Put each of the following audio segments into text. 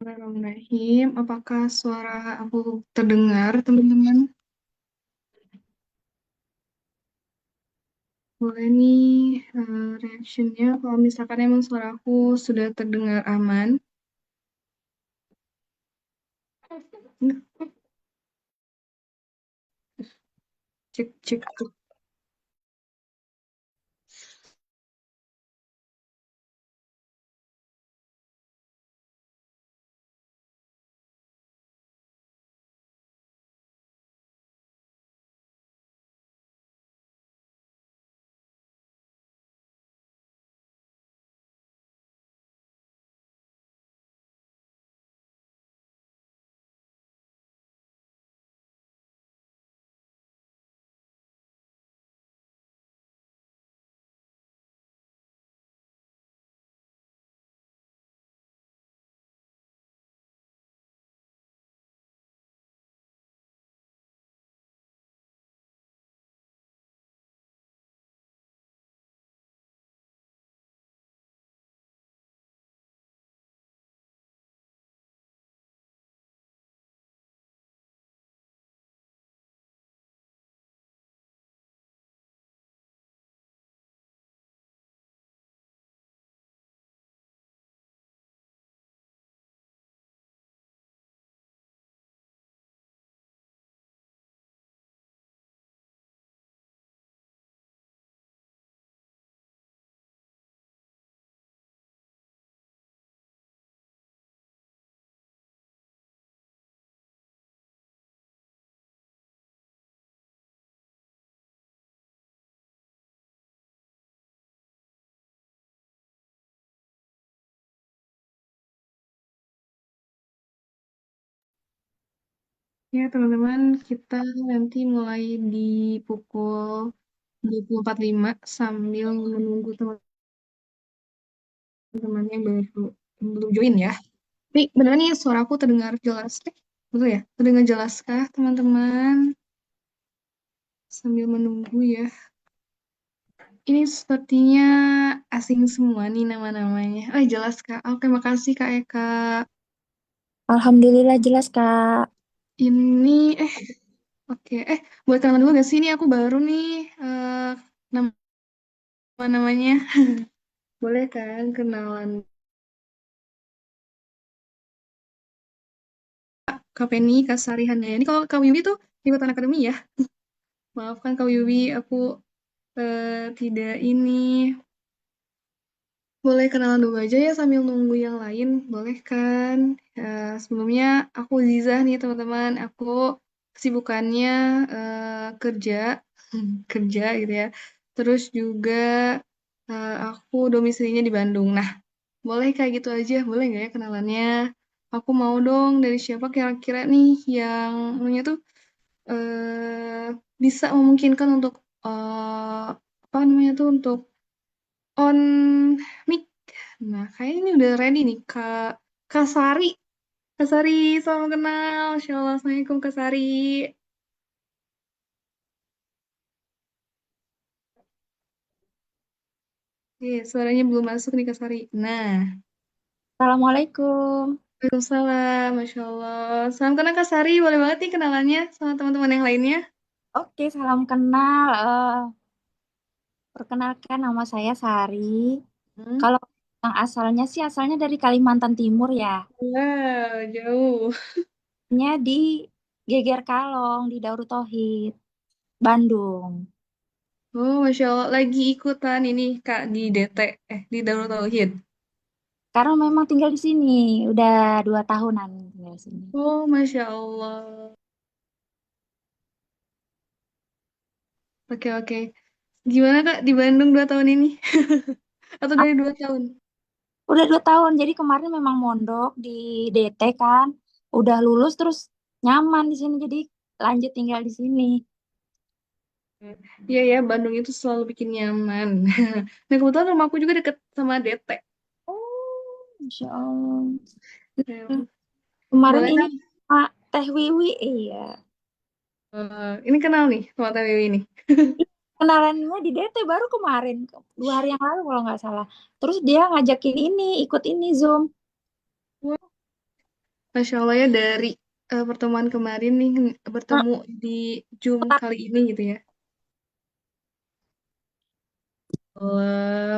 Bismillahirrahmanirrahim. Apakah suara aku terdengar, teman-teman? Boleh nih reactionnya kalau misalkan emang suara aku sudah terdengar aman. Cek, cek, cek. Ya, teman-teman, kita nanti mulai di pukul 20.45 sambil menunggu teman-teman yang belum join ya. Tapi beneran nih suaraku terdengar jelas. Betul ya? Terdengar jelaskah, teman-teman? Sambil menunggu ya. Ini sepertinya asing semua nih nama-namanya. Oh, jelas, Kak. Oke, makasih, Kak Eka. Alhamdulillah jelas, Kak. Ini, oke. Buat kenalan dulu gak sih? Ini aku baru nih nama-namanya. Boleh kan kenalan Kak Penny, Kak Sari Handayani. Ini kalau Kak Wiwi tuh di Hutan Akademi ya. Maafkan Kak Wiwi, aku tidak ini. Boleh kenalan dulu aja ya sambil nunggu yang lain, boleh kan? Sebelumnya aku Ziza nih teman-teman, aku kesibukannya kerja, kerja gitu ya. Terus juga aku domisilinya di Bandung. Nah, boleh kayak gitu aja, boleh nggak ya kenalannya? Aku mau dong dari siapa kira-kira nih yang namanya tuh eh bisa memungkinkan untuk apa namanya tuh untuk on mic. Nah, kayaknya ini udah ready nih, Kak Sari. Kak Sari, salam kenal. Insya Allah, Assalamualaikum, Kak Sari. Suaranya belum masuk nih, Kak Sari. Nah, Assalamualaikum. Waalaikumsalam, Masya Allah. Salam kenal, Kak Sari. Boleh banget nih kenalannya sama teman-teman yang lainnya. Oke, salam kenal. Perkenalkan nama saya Sari. Hmm. Kalau yang asalnya sih asalnya dari Kalimantan Timur ya. Wow, jauh. Nya di Geger Kalong di Dauru Tohid, Bandung. Oh, Masya Allah. Lagi ikutan ini, Kak, di DT. Di Darul Tauhid. Karena memang tinggal di sini, udah 2 tahunan tinggal di sini. Oh, Masya Allah. Oke, oke. Gimana, Kak, di Bandung 2 tahun ini? Atau Ah, dari 2 tahun? udah 2 tahun, jadi kemarin memang mondok di DT kan. Udah lulus terus nyaman di sini, jadi lanjut tinggal di sini. Iya ya, Bandung itu selalu bikin nyaman. Nah, kebetulan rumahku juga deket sama DT. Oh, Insya Allah. Ya, Kemarin boleh ini kan? Pak Teh Wiwi, iya. Ini kenal nih sama TWW ini. Kenalannya di DT baru kemarin, 2 hari yang lalu kalau nggak salah. Terus dia ngajakin ini, ikut ini Zoom. Masya Allah ya dari pertemuan kemarin nih Nah, bertemu di Zoom kali ini gitu ya.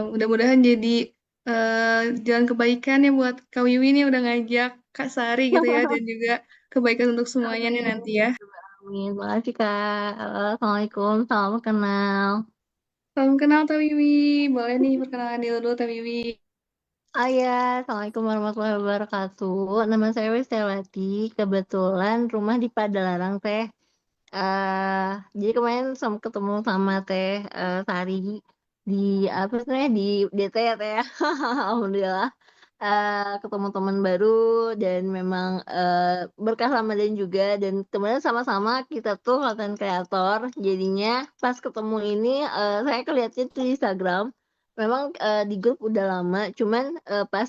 Mudah-mudahan jadi jalan kebaikan ya buat Kak Wiwi nih udah ngajak Kak Sari gitu ya dan juga kebaikan untuk semuanya nih amin. nanti ya. Amin. Makasih Kak. Assalamualaikum. Salam kenal. Salam kenal Kak Wiwi. Boleh nih perkenalan dulu Kak Wiwi. Ah ya, Assalamualaikum warahmatullahi wabarakatuh. Nama saya Westelati. Kebetulan rumah di Padalarang teh. eh jadi kemarin sama ketemu sama teh Sari di apa sih namanya, di DT ya teh ya. Alhamdulillah. Ketemu teman baru dan memang berkah Ramadan juga dan kemudian sama-sama kita tuh konten kreator jadinya pas ketemu ini saya kelihatnya tuh di Instagram memang di grup udah lama cuman pas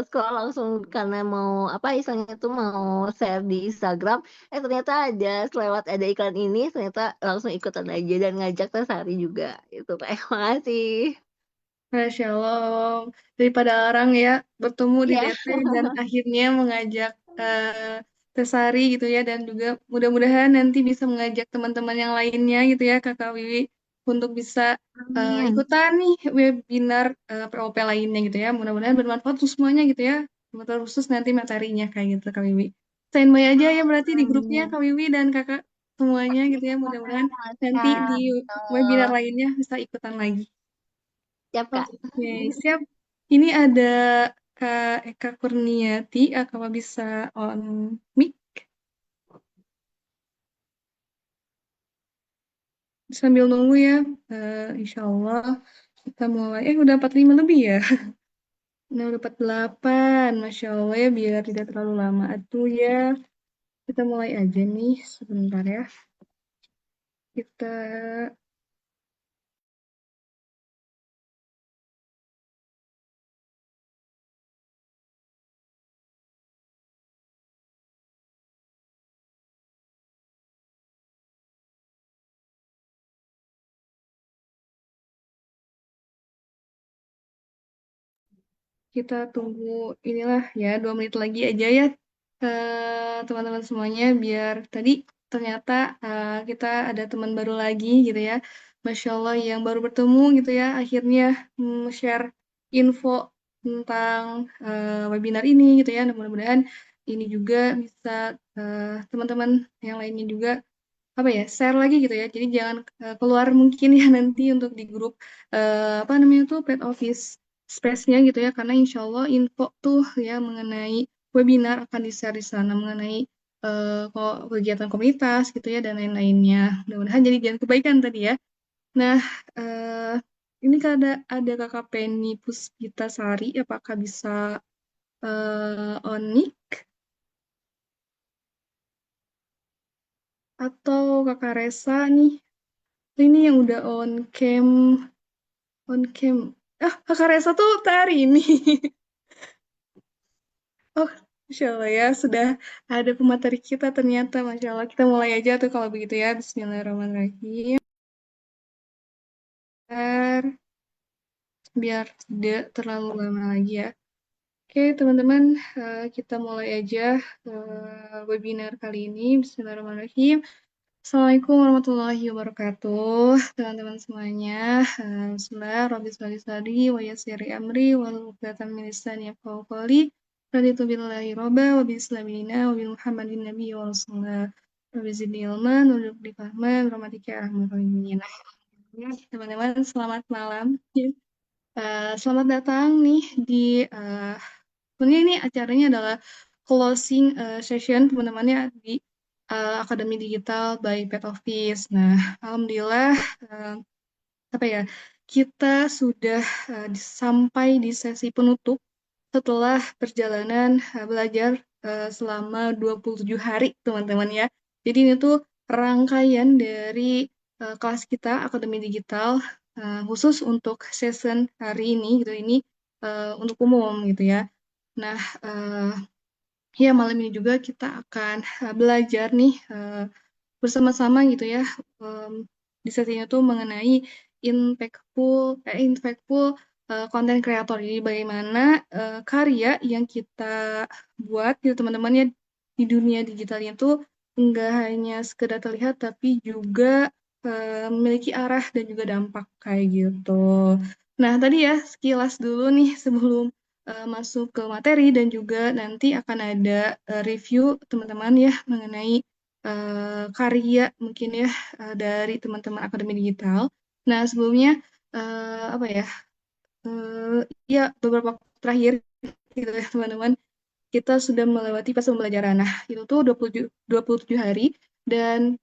scroll langsung karena mau apa istilahnya tuh mau share di Instagram ternyata ada selewat ada iklan ini ternyata langsung ikutan aja dan ngajak Teh Sari juga itu kayak makasih Masya Allah, daripada orang ya bertemu di ya. DT dan akhirnya mengajak Tesari gitu ya dan juga mudah-mudahan nanti bisa mengajak teman-teman yang lainnya gitu ya Kakak Wiwi untuk bisa Amin. ikutan nih webinar POP lainnya gitu ya. Mudah-mudahan bermanfaat untuk semuanya gitu ya. Khusus nanti materinya kayak gitu Kak Wiwi. Standby aja ya berarti di grupnya Amin. Kak Wiwi dan Kakak semuanya gitu ya. Mudah-mudahan Makasih nanti di Kak. webinar Eh, lainnya bisa ikutan lagi. siap Kak. Oke, siap. Ini ada Kak Eka Kurniati, apa bisa on mic sambil nunggu ya. Insya Allah kita mulai. Udah 45 lebih ya. Nah, udah 48. Masya Allah ya, biar tidak terlalu lama. Atuh ya, kita mulai aja nih sebentar ya. Kita kita tunggu inilah ya 2 menit lagi aja ya teman-teman semuanya biar tadi ternyata kita ada teman baru lagi gitu ya Masya Allah yang baru bertemu gitu ya akhirnya share info tentang webinar ini gitu ya mudah-mudahan ini juga bisa teman-teman yang lainnya juga apa ya share lagi gitu ya jadi jangan keluar mungkin ya nanti untuk di grup apa namanya tuh pet office space-nya gitu ya karena insya Allah info tuh ya mengenai webinar akan di-share di sana mengenai kegiatan komunitas gitu ya dan lain-lainnya mudah-mudahan jadi jangan kebaikan tadi ya nah ini kan ada kakak Penny Puspita Sari apakah bisa on mic atau kakak Resa nih ini yang udah on cam. Kakak Resa tuh tari ini. Oh, Masya Allah ya, sudah ada pemateri kita ternyata. Masya Allah, kita mulai aja tuh kalau begitu ya. Bismillahirrahmanirrahim. Bentar, biar tidak terlalu lama lagi ya. Oke, teman-teman, kita mulai aja webinar kali ini. Bismillahirrahmanirrahim. Assalamualaikum warahmatullahi wabarakatuh, teman-teman semuanya. Bismillah, Rabbi sholli sadri, wa yassiri amri, wa uqdatam min lisani yafqahu qawli. Raditu billahi robba, wa bi islamina, wa bi Muhammadin nabi wa rasulullah. Rabbi zidni ilman, wa rzuqni fahman, wa rahmatika ya arhamar rahimin. Ya, teman-teman, selamat malam. Selamat datang nih di sebenarnya ini acaranya adalah closing session teman-temannya di Akademi Digital by Pet Office. Nah, alhamdulillah eh, apa ya kita sudah sampai di sesi penutup setelah perjalanan belajar selama 27 hari teman-teman ya. Jadi ini tuh rangkaian dari kelas kita Akademi Digital khusus untuk season hari ini gitu ini untuk umum gitu ya. Nah, ya malam ini juga kita akan belajar nih bersama-sama gitu ya em, di sesinya tuh mengenai impactful konten kreator. Jadi bagaimana karya yang kita buat gitu teman-teman ya di dunia digitalnya tuh nggak hanya sekedar terlihat, tapi juga memiliki arah dan juga dampak kayak gitu. Nah, tadi ya sekilas dulu nih sebelum masuk ke materi dan juga nanti akan ada review teman-teman ya mengenai karya mungkin ya dari teman-teman Akademi Digital. Nah, sebelumnya apa ya? Ya beberapa waktu terakhir gitu ya teman-teman, kita sudah melewati fase pembelajaran. Nah, itu tuh 27 hari dan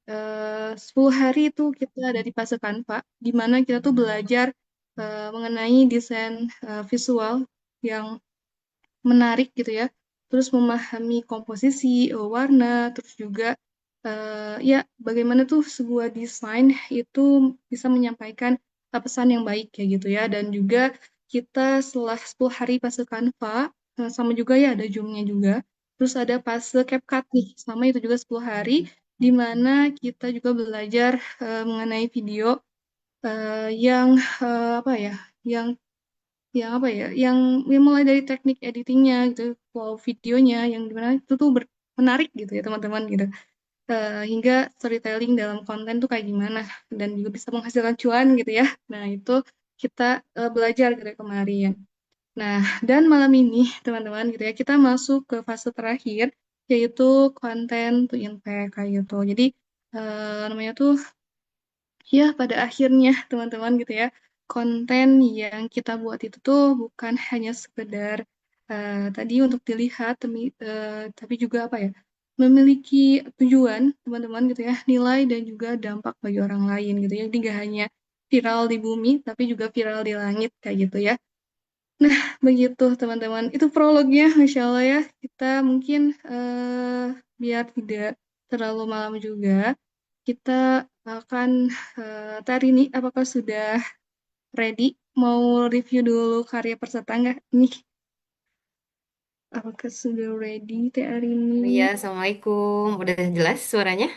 10 hari itu kita ada di fase Canva, di mana kita tuh belajar mengenai desain visual yang menarik gitu ya. Terus memahami komposisi, warna, terus juga ya bagaimana tuh sebuah desain itu bisa menyampaikan pesan yang baik kayak gitu ya. Dan juga kita setelah 10 hari fase Canva, sama juga ya ada Zoom-nya juga. Terus ada fase CapCut nih, sama itu juga 10 hari, di mana kita juga belajar mengenai video yang apa ya, yang yang mulai dari teknik editingnya gitu, flow videonya yang dimana itu tuh menarik gitu ya teman-teman gitu. Hingga storytelling dalam konten tuh kayak gimana dan juga bisa menghasilkan cuan gitu ya. Nah itu kita belajar gitu ya kemarin. Nah dan malam ini teman-teman gitu ya kita masuk ke fase terakhir yaitu konten to impact kayak gitu. Jadi namanya tuh ya, pada akhirnya teman-teman gitu ya, konten yang kita buat itu tuh bukan hanya sekedar tadi untuk dilihat, tapi juga apa ya, memiliki tujuan teman-teman gitu ya, nilai dan juga dampak bagi orang lain gitu ya. Jadi nggak hanya viral di bumi, tapi juga viral di langit kayak gitu ya. Begitu teman-teman, itu prolognya, Masya Allah ya. Kita mungkin biar tidak terlalu malam juga, kita akan tar ini apakah sudah ready? Mau review dulu karya peserta nggak? Nih, apakah sudah ready Teh Oh iya, Arini? Assalamualaikum. Udah jelas suaranya?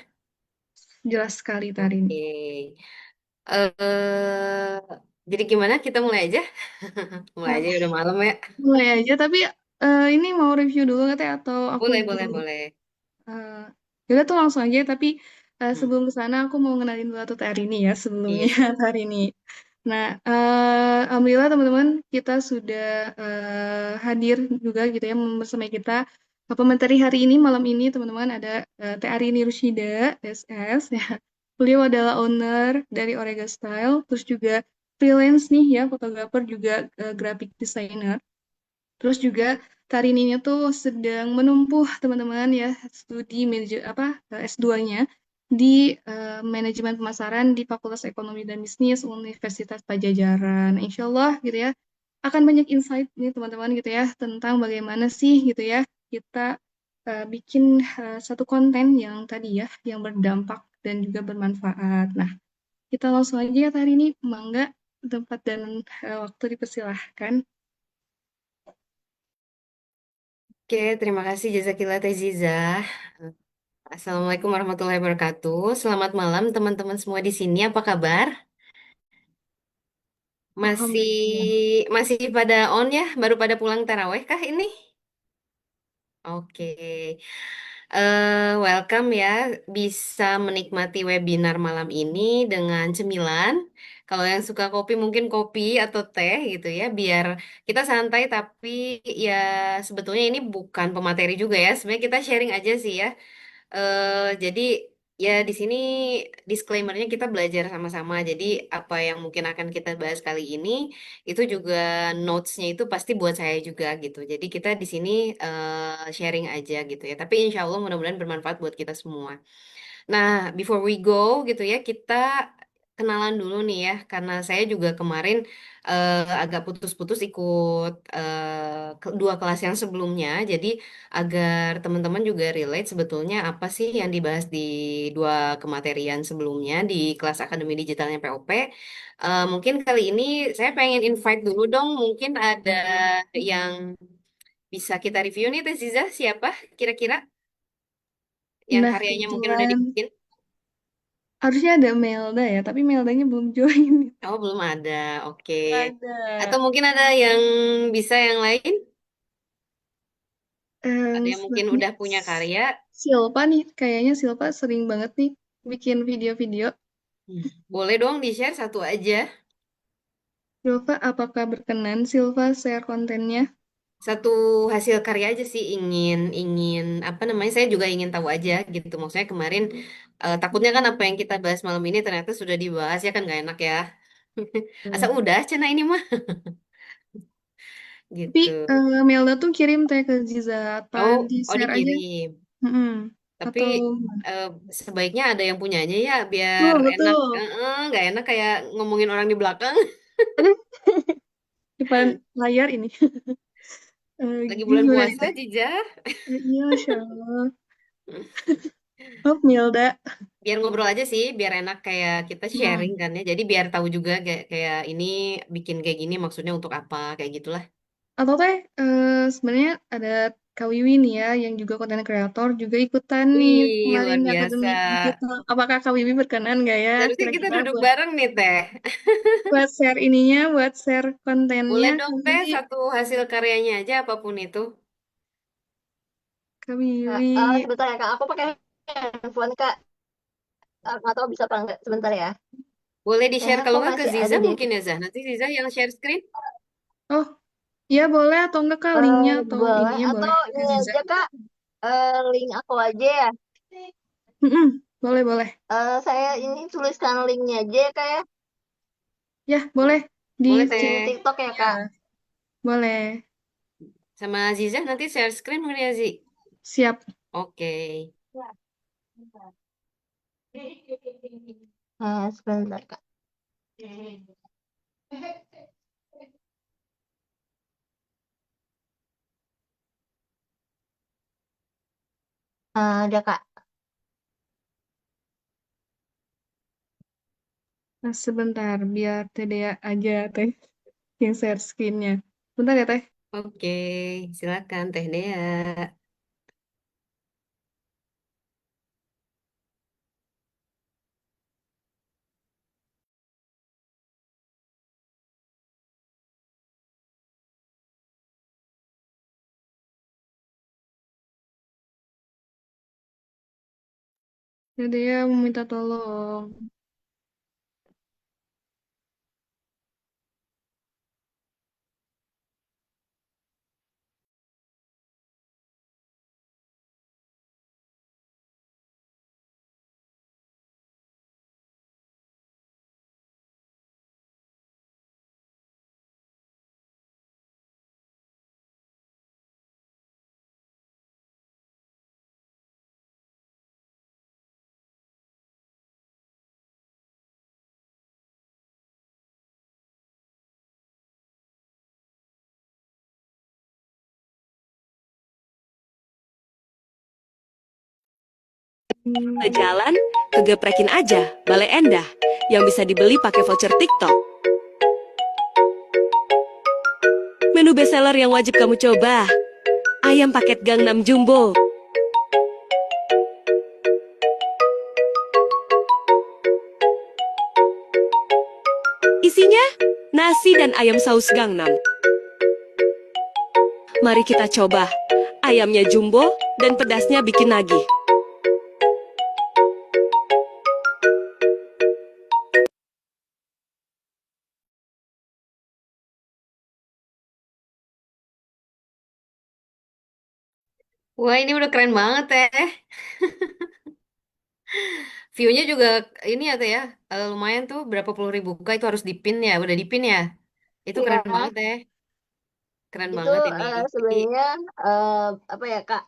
Jelas sekali Teh Arini. Oke. Jadi gimana? Kita mulai aja? Mulai Nah, aja, udah malam ya. mulai aja, tapi ini mau review dulu nggak Teh atau aku Boleh, boleh, dulu? boleh. Eh, Yaudah tuh langsung aja, tapi Hmm. sebelum ke sana aku mau ngenalin dulu tuh Teh Arini ya sebelumnya Iya, siap. Teh Arini. Nah, alhamdulillah teman-teman kita sudah hadir juga gitu ya bersama kita. Pemateri hari ini malam ini teman-teman ada Teh Arini Rusyida SS ya. Beliau adalah owner dari Orega Style, terus juga freelance nih ya, fotografer juga graphic designer. Terus juga Karininya tuh sedang menempuh teman-teman ya studi S2-nya di manajemen pemasaran di Fakultas Ekonomi dan Bisnis Universitas Pajajaran. Insya Allah gitu ya akan banyak insight nih teman-teman gitu ya tentang bagaimana sih gitu ya kita bikin satu konten yang tadi ya yang berdampak dan juga bermanfaat. Nah, kita langsung aja ya hari ini mangga tempat dan waktu dipersilahkan. Oke, terima kasih Jazakillah Teh Zizah. Assalamualaikum warahmatullahi wabarakatuh. Selamat malam teman-teman semua di sini. Apa kabar? Masih Alhamdulillah. masih pada on ya? Baru pada pulang taraweh kah ini? Oke. Welcome ya, bisa menikmati webinar malam ini dengan cemilan. Kalau yang suka kopi mungkin kopi atau teh gitu ya, biar kita santai tapi ya sebetulnya ini bukan pemateri juga ya. Sebenarnya kita sharing aja sih ya. Jadi ya di sini disclaimer-nya kita belajar sama-sama. Jadi apa yang mungkin akan kita bahas kali ini itu juga notes-nya itu pasti buat saya juga gitu. Jadi kita di sini sharing aja gitu ya. Tapi insya Allah mudah-mudahan bermanfaat buat kita semua. Nah, before we go gitu ya, kita kenalan dulu nih ya, karena saya juga kemarin agak putus-putus ikut dua kelas yang sebelumnya, jadi agar teman-teman juga relate sebetulnya apa sih yang dibahas di dua kematerian sebelumnya di kelas Akademi Digitalnya POP. Mungkin kali ini saya pengen invite dulu dong, mungkin ada yang bisa kita review nih, Teh Ziza, siapa kira-kira yang Nah, karyanya mungkin udah kebetulan dibikin? harusnya ada Melda ya, tapi Meldanya belum join. Oh, belum ada. Oke. Atau Ada. mungkin ada yang bisa yang lain? Ada yang mungkin Sepertinya udah punya karya? Silpa nih, kayaknya Silpa sering banget nih bikin video-video. Boleh dong di-share satu aja. Silva, apakah berkenan Silva share kontennya? Satu hasil karya aja sih, ingin ingin apa namanya, saya juga ingin tahu aja gitu, maksudnya kemarin takutnya kan apa yang kita bahas malam ini ternyata sudah dibahas ya kan, nggak enak ya. Asa Hmm. udah cina ini mah Tapi gitu. Melda tuh kirim teh ke Ziza, apa Oh, di oh share aja? dikirim. Mm-mm. Tapi Atau eh, sebaiknya ada yang punyanya ya, biar betul enak. betul. Nggak enak kayak ngomongin orang di belakang. Depan layar ini. Lagi bulan Gimana nih puasa, teh? Jijar. Iya, Masya Allah. Oh, Melda. Biar ngobrol aja sih, biar enak kayak kita sharing Hmm. kan ya. Jadi biar tahu juga kayak kayak ini bikin kayak gini maksudnya untuk apa, kayak gitulah. Atau teh sebenarnya ada Kak Wiwi nih ya, yang juga konten kreator juga ikutan nih Wih, kemarin luar di biasa. akademi digital. Apakah Kak Wiwi berkenan nggak ya Seharusnya kita kira-kira duduk buat bareng nih, Teh. buat share ininya, buat share kontennya Boleh Kak dong, Teh, Wiwi? satu hasil karyanya aja apapun itu. Kak Wiwi. Sebentar ya Kak, aku pakai handphone Kak. Nggak tahu bisa apa enggak sebentar ya. Boleh Kayaknya di-share aku kalau nggak ke masih ada Ziza deh. mungkin ya, Zah. Nanti Ziza yang share screen. Oh, iya boleh atau enggak Kak linknya atau Boleh ininya atau boleh ke ini Ziza. aja Kak, link aku aja ya. Mm-mm, boleh boleh. Saya ini tuliskan linknya aja ya Kak ya. Ya boleh di Boleh, Di chat. Teh. TikTok ya Ya Kak. boleh. Sama Ziza nanti share screen mungkin ya, Zi. Siap. Oke. Sebentar Kak. Ada Kak. Nah, sebentar biar Teh Dea aja Teh yang share screen-nya. Bentar ya Teh. Oke, silakan Teh Dea. Teh Dea meminta tolong. Hmm. Jalan, kegeprekin aja Bale Endah yang bisa dibeli pakai voucher TikTok. Menu bestseller yang wajib kamu coba, ayam paket Gangnam Jumbo. Isinya nasi dan ayam saus Gangnam. Mari kita coba. Ayamnya jumbo dan pedasnya bikin nagih. Wah, ini udah keren banget, Teh. View-nya juga ini ya, Teh ya. Lumayan tuh, berapa puluh ribu. Kak, itu harus dipin ya. Udah dipin ya. Itu Iya. keren banget, Teh. Keren Itu banget ini. Jadi, sebenarnya apa ya Kak?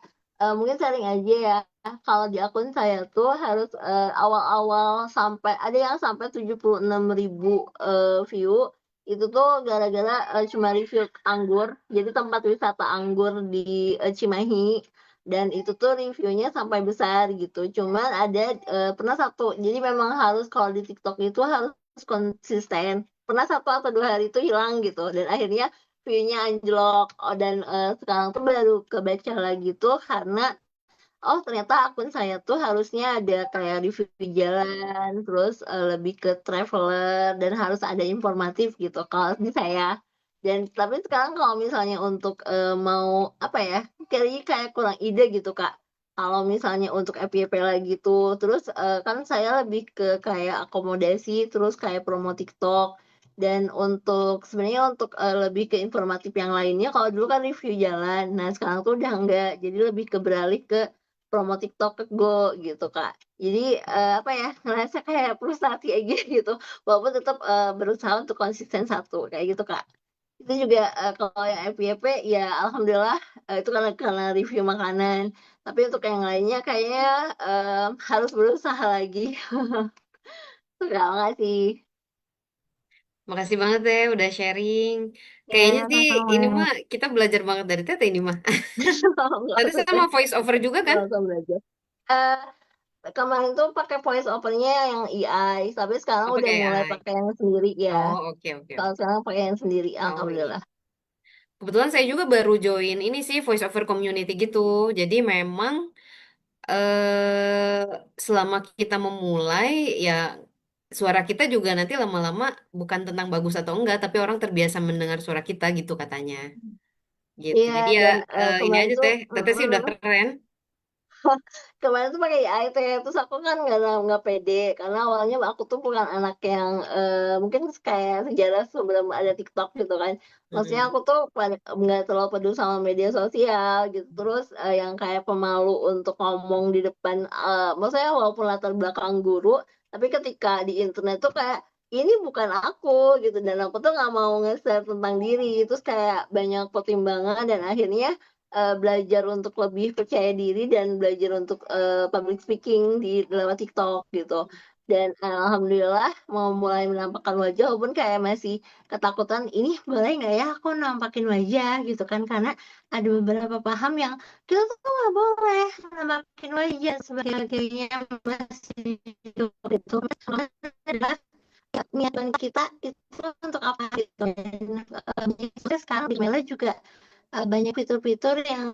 Mungkin sharing aja ya. Kalau di akun saya tuh harus awal-awal sampai ada yang sampai 76.000 view. Itu tuh gara-gara cuma review anggur. Jadi tempat wisata anggur di Cimahi. Dan itu tuh reviewnya sampai besar gitu. Cuman ada pernah satu. Jadi memang harus kalau di TikTok itu harus konsisten. Pernah satu atau dua hari itu hilang gitu. Dan akhirnya view-nya anjlok. Dan sekarang tuh baru kebaca lagi tuh karena oh ternyata akun saya tuh harusnya ada kayak review jalan, terus lebih ke traveler dan harus ada informatif gitu kalau di saya. Dan tapi sekarang kalau misalnya untuk mau apa ya, kayaknya kayak kurang ide gitu Kak. Kalau misalnya untuk FYP lagi tuh, terus kan saya lebih ke kayak akomodasi, terus kayak promo TikTok. Dan untuk sebenarnya untuk lebih ke informatif yang lainnya, kalau dulu kan review jalan. Nah sekarang tuh udah enggak, jadi lebih ke beralih ke promo TikTok ke Go gitu Kak. Jadi apa ya, ngerasa kayak frustasi aja gitu. Walaupun tetap berusaha untuk konsisten satu kayak gitu Kak. Itu juga kalau yang FYP ya alhamdulillah itu karena review makanan. Tapi untuk yang lainnya kayaknya harus berusaha lagi. Terima kasih. Makasih banget deh udah sharing. Ya, Kayaknya sih ini sama-sama. mah kita belajar banget dari Tete ini mah. Nggak Tete usah sama deh, voice over juga kan? nggak usah belajar. Eh, Kemarin tuh pakai voice overnya yang AI, tapi sekarang Apa udah kayak mulai AI? pakai yang sendiri ya. Oh, oke oke Kalau oke. sekarang pakai yang sendiri, Oh iya. alhamdulillah. Kebetulan saya juga baru join ini sih voice over community gitu. Jadi memang eh selama kita memulai ya suara kita juga nanti lama-lama bukan tentang bagus atau enggak, tapi orang terbiasa mendengar suara kita gitu katanya. Gitu. Iya, Jadi ya dan ini kemarin aja tuh teh, Tete sih udah keren. kemarin tuh pakai IT terus aku kan nggak pede karena awalnya aku tuh bukan anak yang mungkin kayak sejarah sebelum ada TikTok gitu kan, maksudnya Mm-mm. aku tuh nggak terlalu peduli sama media sosial gitu, terus yang kayak pemalu untuk ngomong di depan, maksudnya walaupun latar belakang guru, tapi ketika di internet tuh kayak ini bukan aku gitu, dan aku tuh nggak mau nge-share tentang diri, terus kayak banyak pertimbangan dan akhirnya belajar untuk lebih percaya diri dan belajar untuk public speaking di lewat TikTok gitu. Dan alhamdulillah mau mulai menampakkan wajah walaupun kayak masih ketakutan, ini boleh nggak ya aku nampakin wajah gitu kan, karena ada beberapa paham yang kita tuh nggak boleh nampakin wajah sebagainya masih gitu. Makanya adalah niatan kita itu untuk apa gitu. Dan sekarang di Mela juga banyak fitur-fitur yang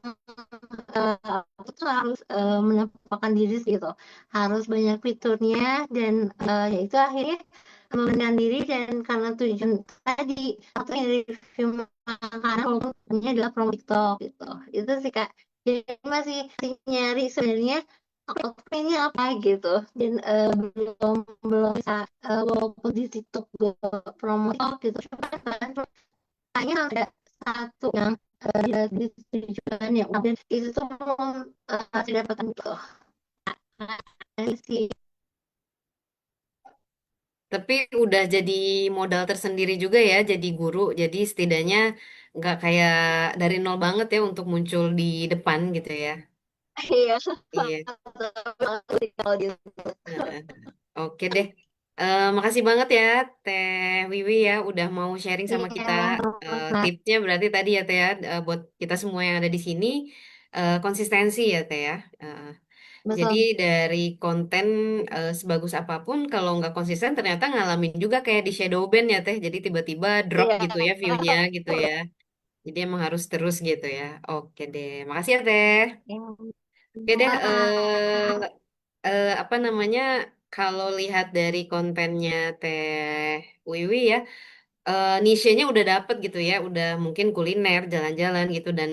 aku tuh harus menampakkan diri gitu, harus banyak fiturnya, dan ya itu akhirnya membenarkan diri, dan karena tujuan tadi atau yang review makanan walaupun ini adalah promo TikTok gitu, itu sih Kak. Jadi masih nyari sebenarnya aku tuh ini apa gitu, dan belum belum bisa walaupun di TikTok gue promo TikTok gitu, cuma kan kayaknya ada satu yang di tujuan yang update itu tuh belum tidak dapatkan gitu. Nah, sih. Tapi udah jadi modal tersendiri juga ya, jadi guru. Jadi setidaknya nggak kayak dari nol banget ya untuk muncul di depan gitu ya. Iya, Iya. kalau di Heeh. Oke deh. Makasih banget ya, Teh Wiwi ya, udah mau sharing sama kita. iya, nah, Tipsnya berarti tadi ya, Teh ya, buat kita semua yang ada di sini, konsistensi ya, Teh ya. Jadi betul. dari konten sebagus apapun, kalau nggak konsisten ternyata ngalamin juga kayak di shadow ban ya, Teh. Jadi tiba-tiba drop Iya. gitu ya view-nya gitu ya. Jadi emang harus terus gitu ya. Oke deh, makasih ya, Teh. Oke deh, Sama-sama. apa namanya, kalau lihat dari kontennya Teh Wiwi ya, niche-nya udah dapet gitu ya, udah mungkin kuliner, jalan-jalan gitu, dan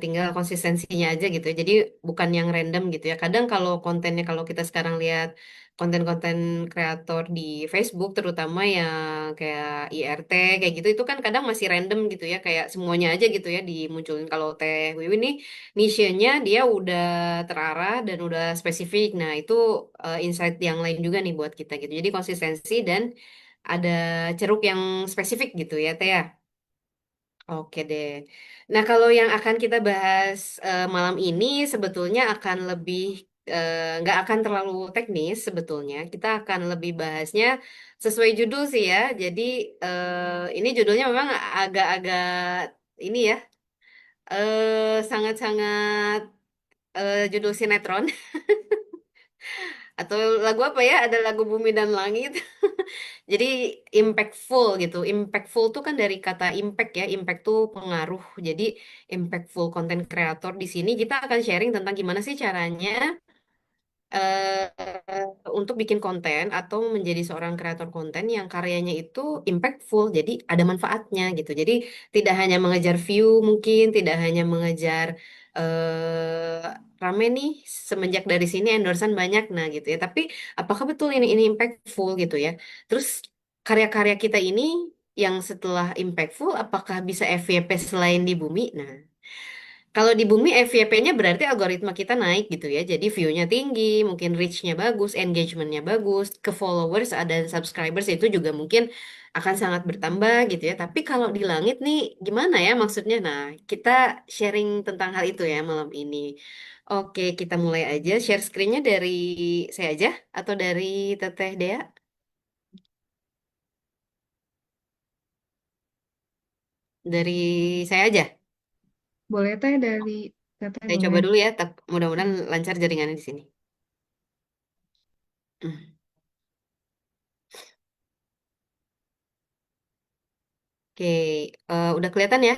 tinggal konsistensinya aja gitu ya. Jadi bukan yang random gitu ya. Kadang kalau kontennya, kalau kita sekarang lihat konten-konten kreator di Facebook, terutama yang kayak IRT kayak gitu, itu kan kadang masih random gitu ya, kayak semuanya aja gitu ya dimunculin. Kalau Teh Wiwi nih, niche-nya dia udah terarah dan udah spesifik. Nah, itu insight yang lain juga nih buat kita gitu. Jadi konsistensi dan ada ceruk yang spesifik gitu ya, Teh ya. Oke deh. Nah, kalau yang akan kita bahas malam ini sebetulnya akan lebih nggak akan terlalu teknis sebetulnya. Kita akan lebih bahasnya sesuai judul sih ya. Jadi ini judulnya memang agak-agak ini ya, sangat-sangat judul sinetron atau lagu apa ya? Ada lagu Bumi dan Langit. Jadi impactful gitu. Impactful tuh kan dari kata impact ya. Impact tuh pengaruh. Jadi impactful content creator di sini kita akan sharing tentang gimana sih caranya untuk bikin konten atau menjadi seorang kreator konten yang karyanya itu impactful. Jadi ada manfaatnya gitu. Jadi tidak hanya mengejar view mungkin, tidak hanya mengejar eh rame nih semenjak dari sini endorsan banyak nah gitu ya. Tapi apakah betul ini impactful gitu ya? Terus karya-karya kita ini yang setelah impactful apakah bisa FYP selain di bumi? Nah, kalau di bumi FYP-nya berarti algoritma kita naik gitu ya. Jadi view-nya tinggi, mungkin reach-nya bagus, engagement-nya bagus, ke followers dan subscribers itu juga mungkin akan sangat bertambah gitu ya. Tapi kalau di langit nih gimana ya maksudnya? Nah, kita sharing tentang hal itu ya malam ini. Oke, kita mulai aja. Share screen-nya dari saya aja atau dari Teteh Dea? Dari saya aja. Boleh teh dari Teteh Saya coba boleh. dulu ya. Mudah-mudahan lancar jaringannya di sini. Hmm. Oke, udah kelihatan ya?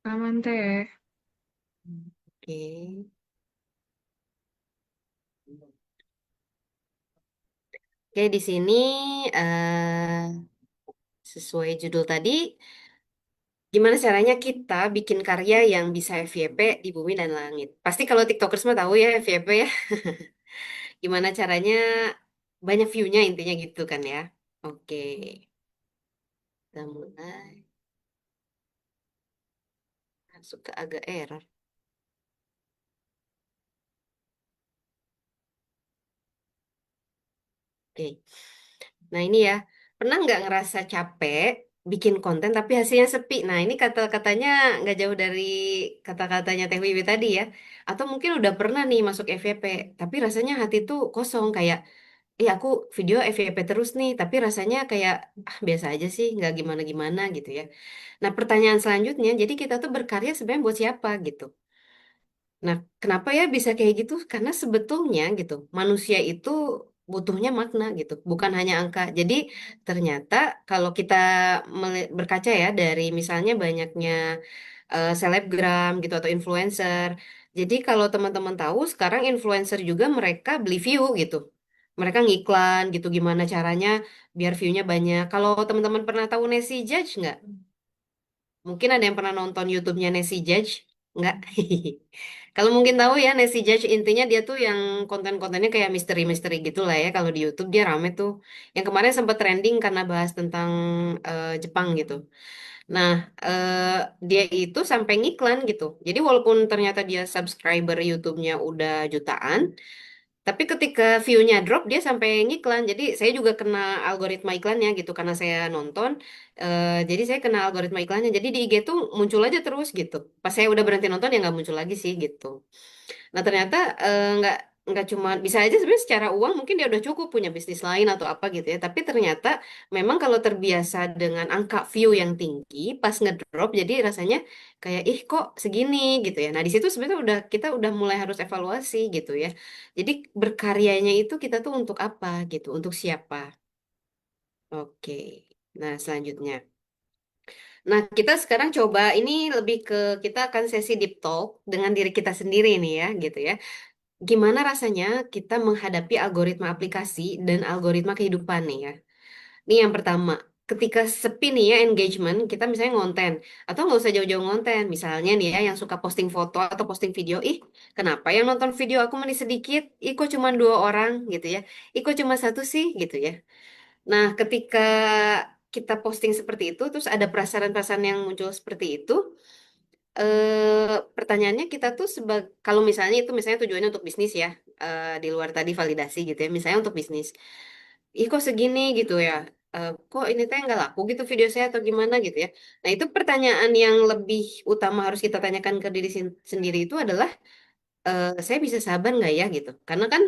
Aman teh. Oke. Oke, di sini sesuai judul tadi, gimana caranya kita bikin karya yang bisa FYP di bumi dan langit. Pasti kalau TikTokers mah tahu ya FYP ya. Gimana caranya banyak view-nya intinya gitu kan ya. Oke, kita mulai. Suka agak error. Oke. Nah ini ya, pernah nggak ngerasa capek bikin konten tapi hasilnya sepi? Nah ini kata-katanya nggak jauh dari kata-katanya Teh Wiwi tadi ya. Atau mungkin udah pernah nih masuk FYP, tapi rasanya hati tuh kosong kayak, aku video FYP terus nih, tapi rasanya kayak biasa aja sih, nggak gimana-gimana gitu ya. Nah pertanyaan selanjutnya, jadi kita tuh berkarya sebenarnya buat siapa gitu? Nah, kenapa ya bisa kayak gitu? Karena sebetulnya gitu, manusia itu butuhnya makna gitu, bukan hanya angka. Jadi ternyata kalau kita berkaca ya dari misalnya banyaknya selebgram gitu atau influencer. Jadi kalau teman-teman tahu sekarang influencer juga mereka beli view gitu. Mereka ngiklan gitu gimana caranya biar view-nya banyak. Kalau teman-teman pernah tahu Nessie Judge nggak? Mungkin ada yang pernah nonton YouTube-nya Nancy Judge? Enggak? Kalau mungkin tahu ya, Nancy Judge intinya dia tuh yang konten-kontennya kayak misteri-misteri gitu lah ya. Kalau di YouTube dia rame tuh. Yang kemarin sempat trending karena bahas tentang Jepang gitu. Nah, dia itu sampai ngiklan gitu. Jadi walaupun ternyata dia subscriber YouTube-nya udah jutaan, tapi ketika view-nya drop, dia sampai ngiklan. Jadi saya juga kena algoritma iklannya gitu karena saya nonton. Jadi saya kena algoritma iklannya. Jadi di IG tuh muncul aja terus gitu. Pas saya udah berhenti nonton ya nggak muncul lagi sih gitu. Nah ternyata nggak cuma bisa aja sebenarnya secara uang mungkin dia udah cukup punya bisnis lain atau apa gitu ya. Tapi ternyata memang kalau terbiasa dengan angka view yang tinggi, pas ngedrop jadi rasanya kayak ih kok segini gitu ya. Nah di situ sebenarnya kita udah mulai harus evaluasi gitu ya. Jadi berkaryanya itu kita tuh untuk apa gitu, untuk siapa? Oke. Nah selanjutnya. Nah, kita sekarang coba ini lebih ke kita akan sesi deep talk dengan diri kita sendiri nih ya, gitu ya. Gimana rasanya kita menghadapi algoritma aplikasi dan algoritma kehidupan nih ya. Nih yang pertama, ketika sepi nih ya engagement, kita misalnya ngonten atau nggak usah jauh-jauh ngonten, misalnya nih ya yang suka posting foto atau posting video, ih kenapa yang nonton video aku masih sedikit, ih kok cuma 2 orang gitu ya, ih kok cuma satu sih gitu ya. Nah ketika kita posting seperti itu, terus ada perasaan-perasaan yang muncul seperti itu, pertanyaannya kita tuh kalau misalnya itu misalnya tujuannya untuk bisnis ya, di luar tadi validasi gitu ya, misalnya untuk bisnis. Ih kok segini gitu ya, kok ini teh nggak laku gitu video saya atau gimana gitu ya. Nah itu pertanyaan yang lebih utama harus kita tanyakan ke diri sendiri itu adalah, saya bisa sabar nggak ya gitu. Karena kan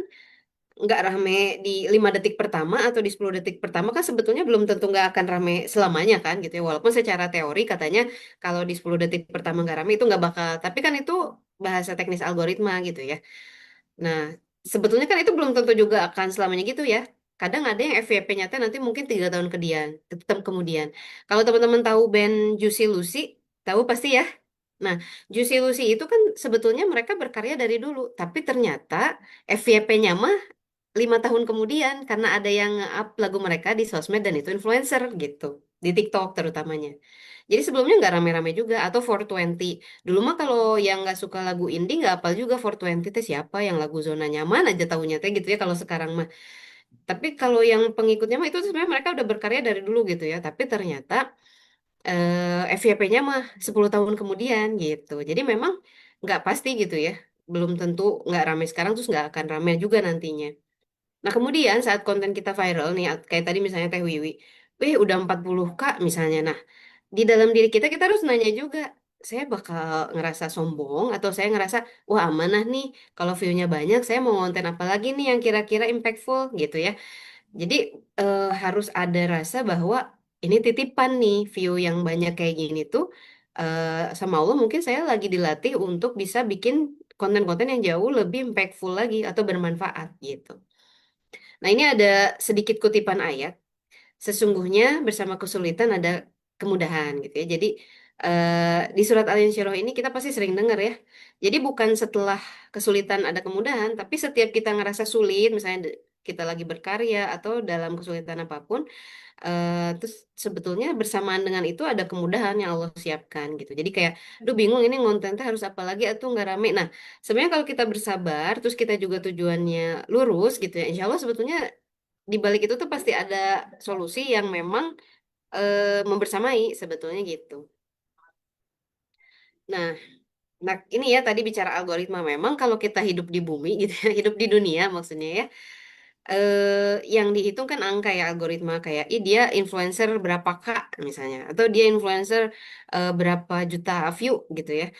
nggak rame di 5 detik pertama atau di 10 detik pertama kan sebetulnya belum tentu nggak akan rame selamanya kan gitu ya. Walaupun secara teori katanya kalau di 10 detik pertama nggak rame itu nggak bakal. Tapi kan itu bahasa teknis algoritma gitu ya. Nah, sebetulnya kan itu belum tentu juga akan selamanya gitu ya. Kadang ada yang FYP nyata nanti mungkin 3 tahun tetap kemudian. Kalau teman-teman tahu band Juicy Lucy, tahu pasti ya. Nah, Juicy Lucy itu kan sebetulnya mereka berkarya dari dulu, tapi ternyata FYP-nya mah 5 tahun kemudian karena ada yang up lagu mereka di sosmed dan itu influencer gitu. di TikTok terutamanya. Jadi sebelumnya nggak rame-rame juga atau 420. Dulu mah kalau yang nggak suka lagu indie nggak apal juga 420 teh siapa, yang lagu zona nyaman aja tahunya teh gitu ya kalau sekarang mah. Tapi kalau yang pengikutnya mah itu sebenarnya mereka udah berkarya dari dulu gitu ya. Tapi ternyata FYP-nya mah 10 tahun kemudian gitu. Jadi memang nggak pasti gitu ya. Belum tentu nggak rame sekarang terus nggak akan rame juga nantinya. Nah kemudian saat konten kita viral nih, kayak tadi misalnya Teh Wiwi, wih udah 40K misalnya. Nah di dalam diri kita kita harus nanya juga, saya bakal ngerasa sombong atau saya ngerasa, wah amanah nih, kalau view-nya banyak, saya mau konten apa lagi nih yang kira-kira impactful gitu ya. Jadi harus ada rasa bahwa ini titipan nih, view yang banyak kayak gini tuh sama Allah mungkin saya lagi dilatih untuk bisa bikin konten-konten yang jauh lebih impactful lagi atau bermanfaat gitu. Nah ini ada sedikit kutipan ayat. Sesungguhnya bersama kesulitan ada kemudahan gitu ya. Jadi di surat Al-Insyirah ini kita pasti sering dengar ya. Jadi bukan setelah kesulitan ada kemudahan, tapi setiap kita ngerasa sulit, misalnya kita lagi berkarya atau dalam kesulitan apapun, terus sebetulnya bersamaan dengan itu ada kemudahan yang Allah siapkan gitu. Jadi kayak, duh bingung ini ngontennya harus apa lagi atau nggak rame. Nah, sebenarnya kalau kita bersabar, terus kita juga tujuannya lurus gitu ya, insya Allah sebetulnya di balik itu tuh pasti ada solusi yang memang membersamai sebetulnya gitu. Nah, nah ini ya tadi bicara algoritma memang kalau kita hidup di bumi gitu ya, hidup di dunia maksudnya ya, yang dihitung kan angka ya algoritma kayak, ih dia influencer berapa kak misalnya, atau dia influencer berapa juta view gitu ya.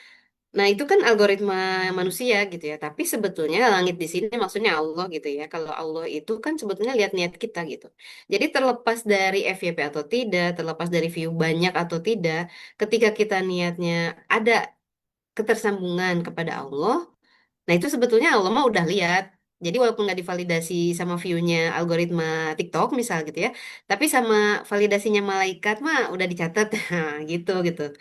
Nah, itu kan algoritma manusia gitu ya. Tapi sebetulnya langit di sini maksudnya Allah gitu ya. Kalau Allah itu kan sebetulnya lihat niat kita gitu. Jadi terlepas dari FYP atau tidak, terlepas dari view banyak atau tidak, ketika kita niatnya ada ketersambungan kepada Allah, nah itu sebetulnya Allah mah udah lihat. Jadi walaupun nggak divalidasi sama view-nya algoritma TikTok misal gitu ya, tapi sama validasinya malaikat mah udah dicatat gitu gitu.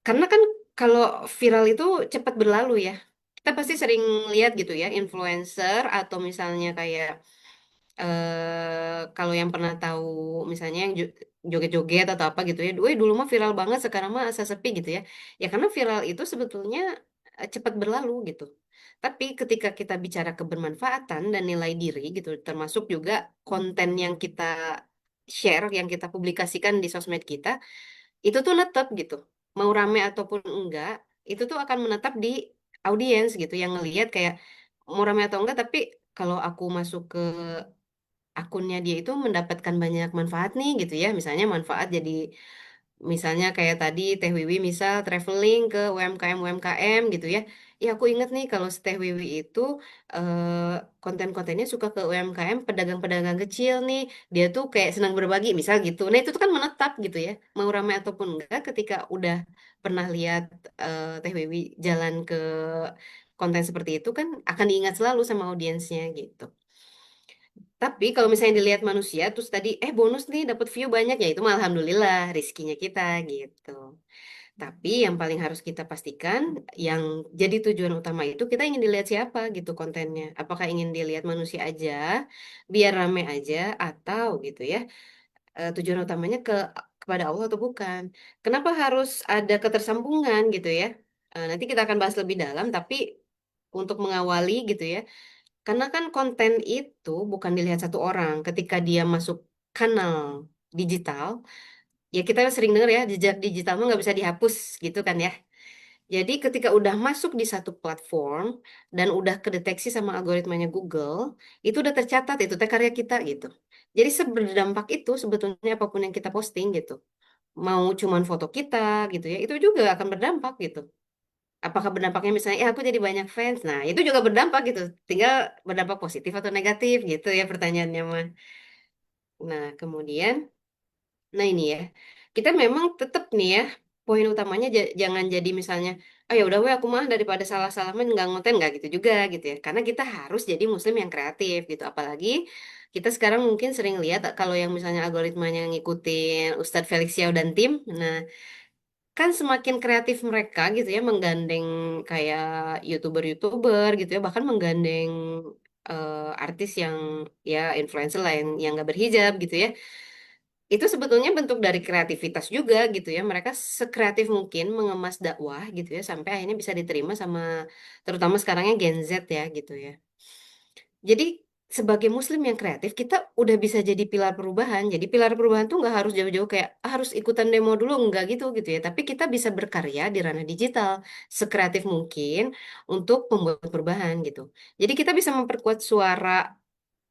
Karena kan kalau viral itu cepat berlalu ya. Kita pasti sering lihat gitu ya, influencer atau misalnya kayak kalau yang pernah tahu misalnya yang joget-joget atau apa gitu ya. Wih, dulu mah viral banget, sekarang mah asa sepi gitu ya. Ya karena viral itu sebetulnya cepat berlalu gitu. Tapi ketika kita bicara kebermanfaatan dan nilai diri gitu, termasuk juga konten yang kita share, yang kita publikasikan di sosmed kita, itu tuh netep gitu. Mau rame ataupun enggak, itu tuh akan menetap di audiens gitu yang ngelihat kayak mau rame atau enggak, tapi kalau aku masuk ke akunnya dia itu mendapatkan banyak manfaat nih gitu ya. Misalnya manfaat jadi misalnya kayak tadi Teh Wiwi misal traveling ke UMKM-UMKM gitu ya. Ya aku inget nih kalau si Teh Wiwi itu konten-kontennya suka ke UMKM pedagang-pedagang kecil nih. Dia tuh kayak senang berbagi misal gitu. Nah itu tuh kan menetap gitu ya. Mau ramai ataupun enggak ketika udah pernah lihat Teh Wiwi jalan ke konten seperti itu kan akan diingat selalu sama audiensnya gitu. Tapi kalau misalnya dilihat manusia, terus tadi, bonus nih dapat view banyak ya itu mah alhamdulillah rezekinya kita gitu. Tapi yang paling harus kita pastikan, yang jadi tujuan utama itu kita ingin dilihat siapa gitu kontennya. Apakah ingin dilihat manusia aja, biar rame aja, atau gitu ya, tujuan utamanya kepada Allah atau bukan. Kenapa harus ada ketersambungan gitu ya? Nanti kita akan bahas lebih dalam, tapi untuk mengawali gitu ya, karena kan konten itu bukan dilihat satu orang. Ketika dia masuk kanal digital, ya kita sering dengar ya, jejak digital mah nggak bisa dihapus gitu kan ya. Jadi ketika udah masuk di satu platform dan udah kedeteksi sama algoritmanya Google, itu udah tercatat itu teh karya kita gitu. Jadi seberdampak itu sebetulnya apapun yang kita posting gitu. Mau cuman foto kita gitu ya, itu juga akan berdampak gitu. Apakah berdampaknya misalnya, aku jadi banyak fans. Nah, itu juga berdampak gitu. Tinggal berdampak positif atau negatif gitu ya pertanyaannya mah. Nah, kemudian, nah ini ya, kita memang tetap nih ya, poin utamanya jangan jadi misalnya, oh ya udah weh aku mah daripada salah-salah mah nggak ngonten nggak gitu juga gitu ya. Karena kita harus jadi muslim yang kreatif gitu. Apalagi kita sekarang mungkin sering lihat kalau yang misalnya algoritmanya ngikutin Ustadz Felix Xiao dan tim. Nah, kan semakin kreatif mereka gitu ya menggandeng kayak youtuber-youtuber gitu ya bahkan menggandeng artis yang ya influencer lah yang nggak berhijab gitu ya, itu sebetulnya bentuk dari kreativitas juga gitu ya. Mereka sekreatif mungkin mengemas dakwah gitu ya sampai akhirnya bisa diterima sama terutama sekarangnya Gen Z ya gitu ya. Jadi sebagai muslim yang kreatif kita udah bisa jadi pilar perubahan. Jadi pilar perubahan tuh nggak harus jauh-jauh kayak "Ah, harus ikutan demo dulu nggak gitu ya. Tapi kita bisa berkarya di ranah digital sekreatif mungkin untuk membuat perubahan gitu. Jadi kita bisa memperkuat suara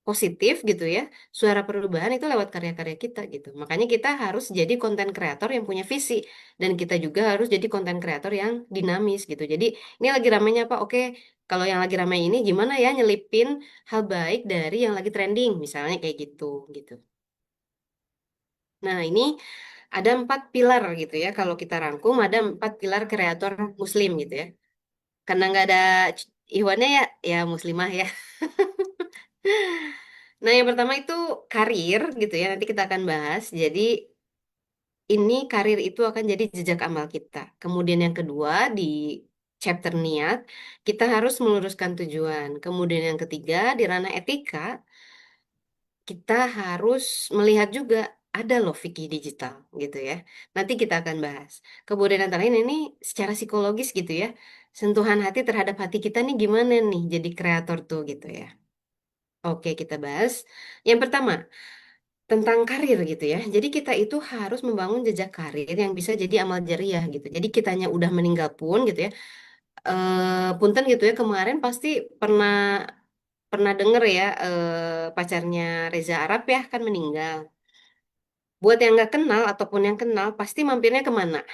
positif gitu ya. Suara perubahan itu lewat karya-karya kita gitu. Makanya kita harus jadi konten kreator yang punya visi dan kita juga harus jadi konten kreator yang dinamis gitu. Jadi ini lagi ramainya apa? Oke, kalau yang lagi ramai ini gimana ya nyelipin hal baik dari yang lagi trending misalnya kayak gitu gitu. Nah, ini ada 4 pilar gitu ya. Kalau kita rangkum ada 4 pilar kreator muslim gitu ya. Karena nggak ada Iwannya ya, ya muslimah ya. Nah, yang pertama itu karir gitu ya. Nanti kita akan bahas. Jadi, ini karir itu akan jadi jejak amal kita. Kemudian yang kedua di chapter niat, kita harus meluruskan tujuan. Kemudian yang ketiga di ranah etika, kita harus melihat juga ada loh fikih digital gitu ya. Nanti kita akan bahas. Kemudian antara ini secara psikologis gitu ya. Sentuhan hati terhadap hati kita nih gimana nih jadi kreator tuh gitu ya. Oke, kita bahas. Yang pertama, tentang karir gitu ya. Jadi kita itu harus membangun jejak karir yang bisa jadi amal jariah gitu. Jadi kitanya udah meninggal pun gitu ya. Punten gitu ya kemarin pasti pernah pernah denger ya pacarnya Reza Arab ya kan meninggal. Buat yang nggak kenal ataupun yang kenal pasti mampirnya kemana?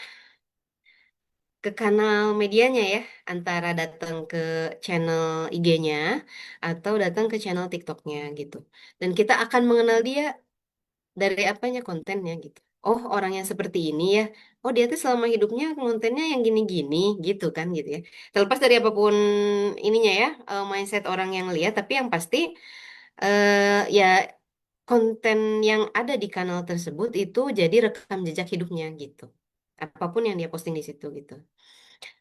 Ke kanal medianya ya. Antara datang ke channel IG-nya atau datang ke channel TikTok-nya gitu. Dan kita akan mengenal dia dari apanya kontennya gitu. Oh, orang yang seperti ini ya. Oh, dia tuh selama hidupnya kontennya yang gini-gini gitu kan gitu ya. Terlepas dari apapun ininya ya, mindset orang yang lihat, tapi yang pasti ya konten yang ada di kanal tersebut itu jadi rekam jejak hidupnya gitu. Apapun yang dia posting di situ gitu.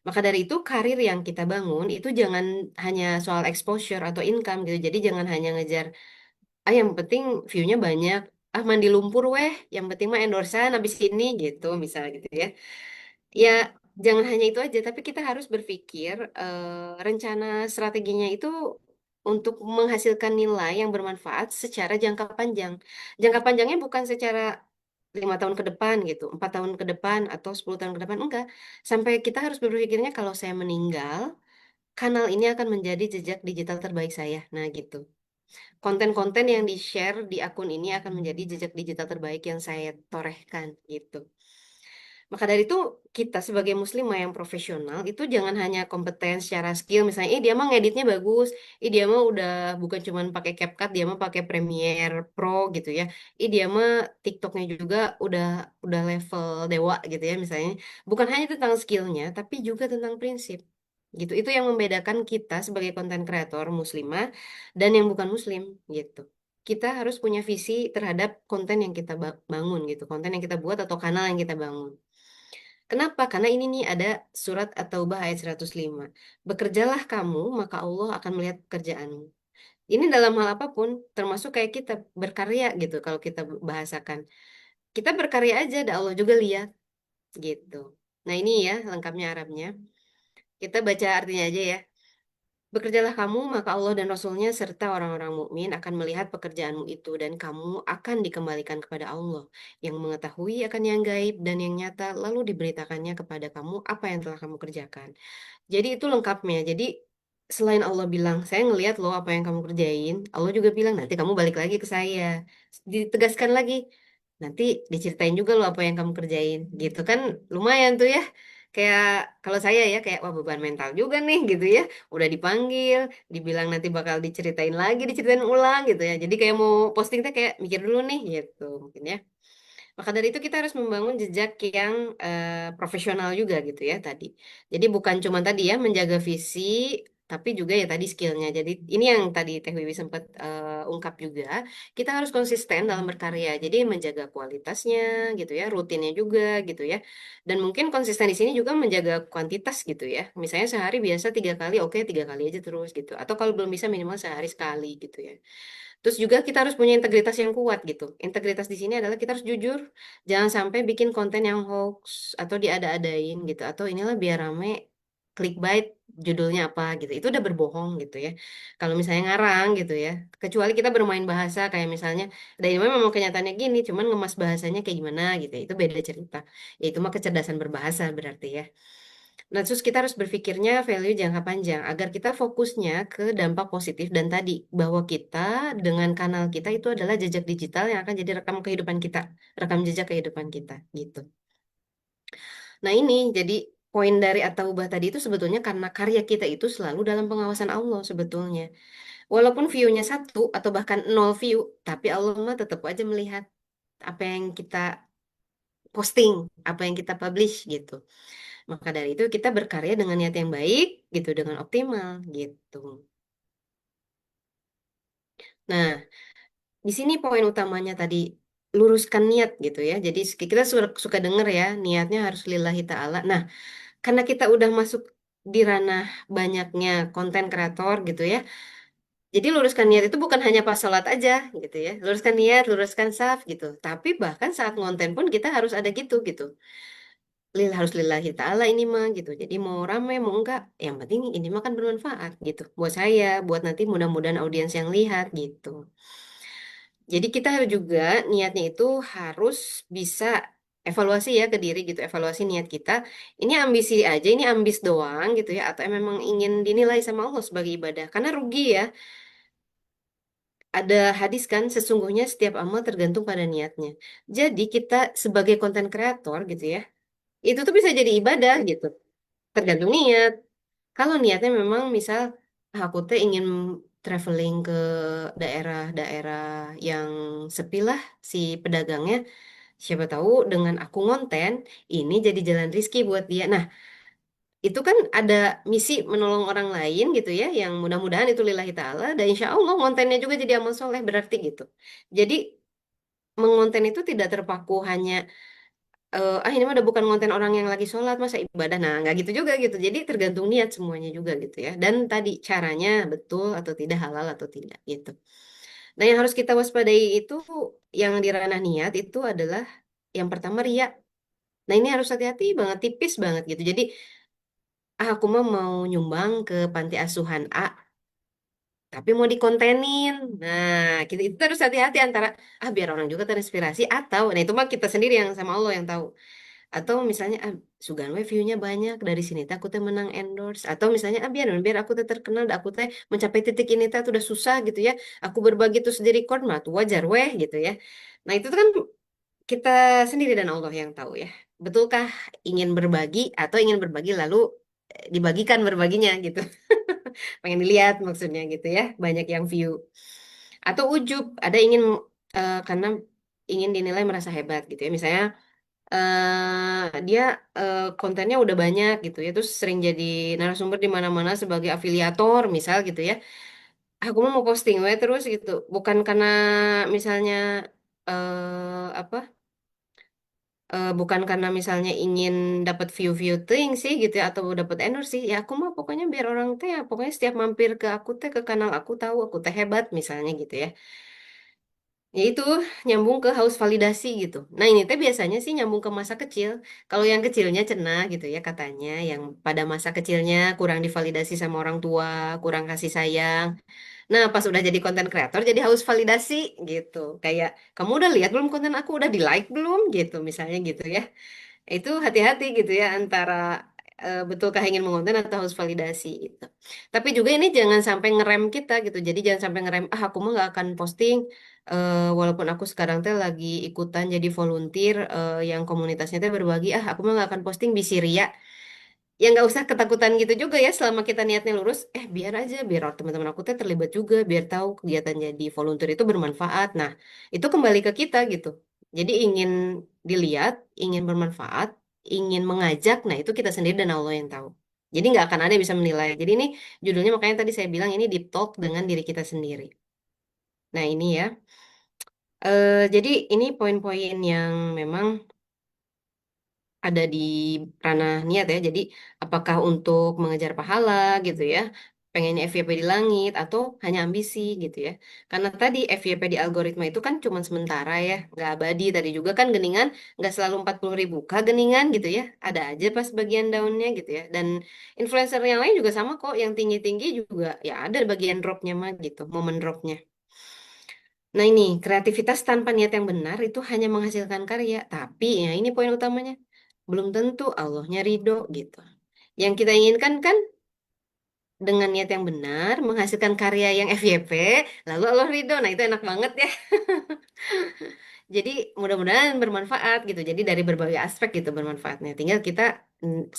Maka dari itu karir yang kita bangun itu jangan hanya soal exposure atau income gitu. Jadi jangan hanya ngejar yang penting view-nya banyak. Ah, mandi lumpur weh, yang penting mah endorsean habis ini gitu, misalnya gitu ya. Ya, jangan hanya itu aja, tapi kita harus berpikir rencana strateginya itu untuk menghasilkan nilai yang bermanfaat secara jangka panjang. Jangka panjangnya bukan secara 5 tahun ke depan gitu, 4 tahun ke depan atau 10 tahun ke depan, enggak. Sampai kita harus berpikirnya kalau saya meninggal, kanal ini akan menjadi jejak digital terbaik saya. Nah, gitu. Konten-konten yang di-share di akun ini akan menjadi jejak digital terbaik yang saya torehkan gitu. Maka dari itu kita sebagai muslimah yang profesional itu jangan hanya kompeten secara skill misalnya, dia mah ngeditnya bagus, dia mah udah bukan cuman pakai CapCut, dia mah pakai Premiere Pro gitu ya. Dia mah TikToknya juga udah level dewa gitu ya misalnya. Bukan hanya tentang skillnya, tapi juga tentang prinsip gitu. Itu yang membedakan kita sebagai konten kreator muslimah dan yang bukan muslim gitu. Kita harus punya visi terhadap konten yang kita bangun gitu, konten yang kita buat atau kanal yang kita bangun. Kenapa? Karena ini nih ada surat At-Taubah ayat 105. Bekerjalah kamu, maka Allah akan melihat pekerjaanmu. Ini dalam hal apapun, termasuk kayak kita berkarya gitu, kalau kita bahasakan. Kita berkarya aja, ada Allah juga lihat gitu. Nah ini ya lengkapnya Arabnya. Kita baca artinya aja ya. Bekerjalah kamu, maka Allah dan Rasulnya serta orang-orang mukmin akan melihat pekerjaanmu itu dan kamu akan dikembalikan kepada Allah yang mengetahui akan yang gaib dan yang nyata lalu diberitakannya kepada kamu apa yang telah kamu kerjakan. Jadi itu lengkapnya. Jadi selain Allah bilang, saya ngelihat loh apa yang kamu kerjain, Allah juga bilang nanti kamu balik lagi ke saya. Ditegaskan lagi, nanti diceritain juga loh apa yang kamu kerjain. Gitu kan lumayan tuh ya. Kayak kalau saya ya kayak wah beban mental juga nih gitu ya. Udah dipanggil, dibilang nanti bakal diceritain lagi, diceritain ulang gitu ya. Jadi kayak mau posting teh kayak mikir dulu nih gitu mungkin ya. Maka dari itu kita harus membangun jejak yang profesional juga gitu ya tadi. Jadi bukan cuma tadi ya menjaga visi, tapi juga ya tadi skillnya. Jadi ini yang tadi Teh Wiwi sempat ungkap juga, kita harus konsisten dalam berkarya. Jadi menjaga kualitasnya gitu ya, rutinnya juga gitu ya. Dan mungkin konsisten di sini juga menjaga kuantitas gitu ya. Misalnya sehari biasa 3 kali, oke 3 kali aja terus gitu. Atau kalau belum bisa minimal sehari sekali gitu ya. Terus juga kita harus punya integritas yang kuat gitu. Integritas di sini adalah kita harus jujur, jangan sampai bikin konten yang hoax atau diada-adain gitu. Atau inilah biar rame, clickbait judulnya apa gitu. Itu udah berbohong gitu ya. Kalau misalnya ngarang gitu ya. Kecuali kita bermain bahasa kayak misalnya, dari memang kenyataannya gini, cuman ngemas bahasanya kayak gimana gitu ya. Itu beda cerita. Ya itu mah kecerdasan berbahasa berarti ya. Nah, terus kita harus berpikirnya value jangka panjang agar kita fokusnya ke dampak positif dan tadi bahwa kita dengan kanal kita itu adalah jejak digital yang akan jadi rekam kehidupan kita, rekam jejak kehidupan kita gitu. Nah, ini jadi poin dari At-Taubah tadi itu sebetulnya karena karya kita itu selalu dalam pengawasan Allah sebetulnya. Walaupun view-nya 1 atau bahkan 0 view, tapi Allah mah tetap aja melihat apa yang kita posting, apa yang kita publish gitu. Maka dari itu kita berkarya dengan niat yang baik gitu, dengan optimal gitu. Nah, di sini poin utamanya tadi luruskan niat gitu ya. Jadi kita suka denger ya, niatnya harus lillahi ta'ala. Nah, karena kita udah masuk di ranah banyaknya konten kreator gitu ya. Jadi luruskan niat itu bukan hanya pas sholat aja gitu ya. Luruskan niat, luruskan saf gitu. Tapi bahkan saat ngonten pun kita harus ada gitu gitu. Harus lillahi ta'ala ini mah gitu. Jadi mau rame mau enggak, yang penting ini mah kan bermanfaat gitu. Buat saya, buat nanti mudah-mudahan audiens yang lihat gitu. Jadi kita juga niatnya itu harus bisa evaluasi ya ke diri gitu, evaluasi niat kita. Ini ambisi aja, ini ambis doang gitu ya, atau memang ingin dinilai sama Allah sebagai ibadah. Karena rugi ya, ada hadis kan, sesungguhnya setiap amal tergantung pada niatnya. Jadi kita sebagai konten kreator gitu ya, itu tuh bisa jadi ibadah gitu, tergantung niat. Kalau niatnya memang misal aku teh ingin traveling ke daerah-daerah yang sepi lah si pedagangnya, siapa tahu dengan aku ngonten ini jadi jalan rizki buat dia. Nah, itu kan ada misi menolong orang lain gitu ya, yang mudah-mudahan itu lillahi ta'ala, dan insya Allah ngontennya juga jadi amal soleh berarti gitu. Jadi mengonten itu tidak terpaku hanya ini mah udah bukan konten orang yang lagi sholat masa ibadah, nah nggak gitu juga gitu, jadi tergantung niat semuanya juga gitu ya, dan tadi caranya betul atau tidak, halal atau tidak gitu. Nah yang harus kita waspadai itu yang di ranah niat itu adalah yang pertama ria. Nah ini harus hati-hati banget, tipis banget gitu. Jadi aku mah mau nyumbang ke panti asuhan A tapi mau dikontenin. Nah, kita itu harus hati-hati antara biar orang juga terinspirasi, atau nah itu mah kita sendiri yang sama Allah yang tahu. Atau misalnya sugan we view-nya banyak dari sini teh aku teh menang endorse, atau misalnya biar biar aku teh terkenal aku teh mencapai titik ini teh tuh udah susah gitu ya, aku berbagi terus di record mah tuh wajar weh gitu ya. Nah itu tuh kan kita sendiri dan Allah yang tahu ya, betulkah ingin berbagi atau ingin berbagi lalu dibagikan berbaginya gitu. Pengen dilihat maksudnya gitu ya, banyak yang view, atau ujub ada ingin karena ingin dinilai merasa hebat gitu ya, misalnya dia kontennya udah banyak gitu ya, terus sering jadi narasumber di mana-mana sebagai afiliator misal gitu ya. Aku mau posting we terus gitu, bukan karena misalnya apa bukan karena misalnya ingin dapat view-view ting sih gitu ya, atau dapat endorse sih ya, aku mah pokoknya biar orang teh ya pokoknya setiap mampir ke aku teh ke kanal aku tahu aku teh hebat misalnya gitu ya. Ya itu nyambung ke haus validasi gitu. Nah ini teh biasanya sih nyambung ke masa kecil. Kalau yang kecilnya cenah gitu ya katanya, yang pada masa kecilnya kurang divalidasi sama orang tua, kurang kasih sayang. Nah pas udah jadi konten kreator jadi haus validasi gitu. Kayak kamu udah lihat belum konten aku, udah di like belum gitu misalnya gitu ya. Itu hati-hati gitu ya antara betulkah ingin mengonten atau harus validasi gitu. Tapi juga ini jangan sampai ngerem kita gitu. Jadi jangan sampai ngerem, aku mah nggak akan posting walaupun aku sekarang teh lagi ikutan jadi volunteer yang komunitasnya teh berbagi, aku mah nggak akan posting bisi ria. Ya nggak usah ketakutan gitu juga ya, selama kita niatnya lurus, biar aja, biar teman-teman aku teh terlibat juga, biar tahu kegiatan jadi volunteer itu bermanfaat. Nah, itu kembali ke kita gitu. Jadi ingin dilihat, ingin bermanfaat, ingin mengajak, nah itu kita sendiri dan Allah yang tahu. Jadi nggak akan ada yang bisa menilai. Jadi ini judulnya makanya tadi saya bilang ini deep talk dengan diri kita sendiri. Nah ini ya. Jadi ini poin-poin yang memang ada di ranah niat ya. Jadi apakah untuk mengejar pahala gitu ya, pengennya FYP di langit atau hanya ambisi gitu ya. Karena tadi FYP di algoritma itu kan cuma sementara ya, nggak abadi. Tadi juga kan geningan nggak selalu 40.000 kah geningan gitu ya. Ada aja pas bagian daunnya gitu ya. Dan influencer yang lain juga sama kok, yang tinggi-tinggi juga ya ada bagian dropnya mah gitu, momen dropnya. Nah ini, kreativitas tanpa niat yang benar itu hanya menghasilkan karya. Tapi ya ini poin utamanya. Belum tentu Allahnya ridho gitu. Yang kita inginkan kan dengan niat yang benar, menghasilkan karya yang FYP, lalu Allah ridho. Nah itu enak banget ya. Jadi mudah-mudahan bermanfaat gitu. Jadi dari berbagai aspek gitu bermanfaatnya. Tinggal kita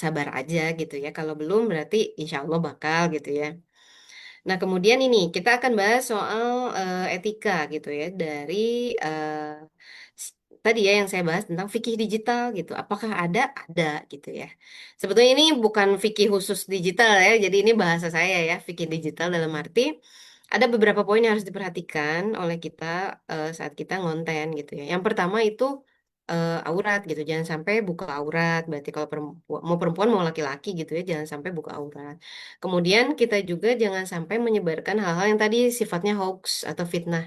sabar aja gitu ya. Kalau belum berarti insya Allah bakal gitu ya. Nah, kemudian ini kita akan bahas soal etika gitu ya dari s- tadi ya yang saya bahas tentang fikih digital gitu. Apakah ada? Ada gitu ya. Sebetulnya ini bukan fikih khusus digital ya. Jadi ini bahasa saya ya, fikih digital dalam arti ada beberapa poin yang harus diperhatikan oleh kita saat kita ngonten gitu ya. Yang pertama itu aurat gitu. Jangan sampai buka aurat. Berarti kalau perempuan mau laki-laki gitu ya, jangan sampai buka aurat. Kemudian kita juga jangan sampai menyebarkan hal-hal yang tadi sifatnya hoax atau fitnah.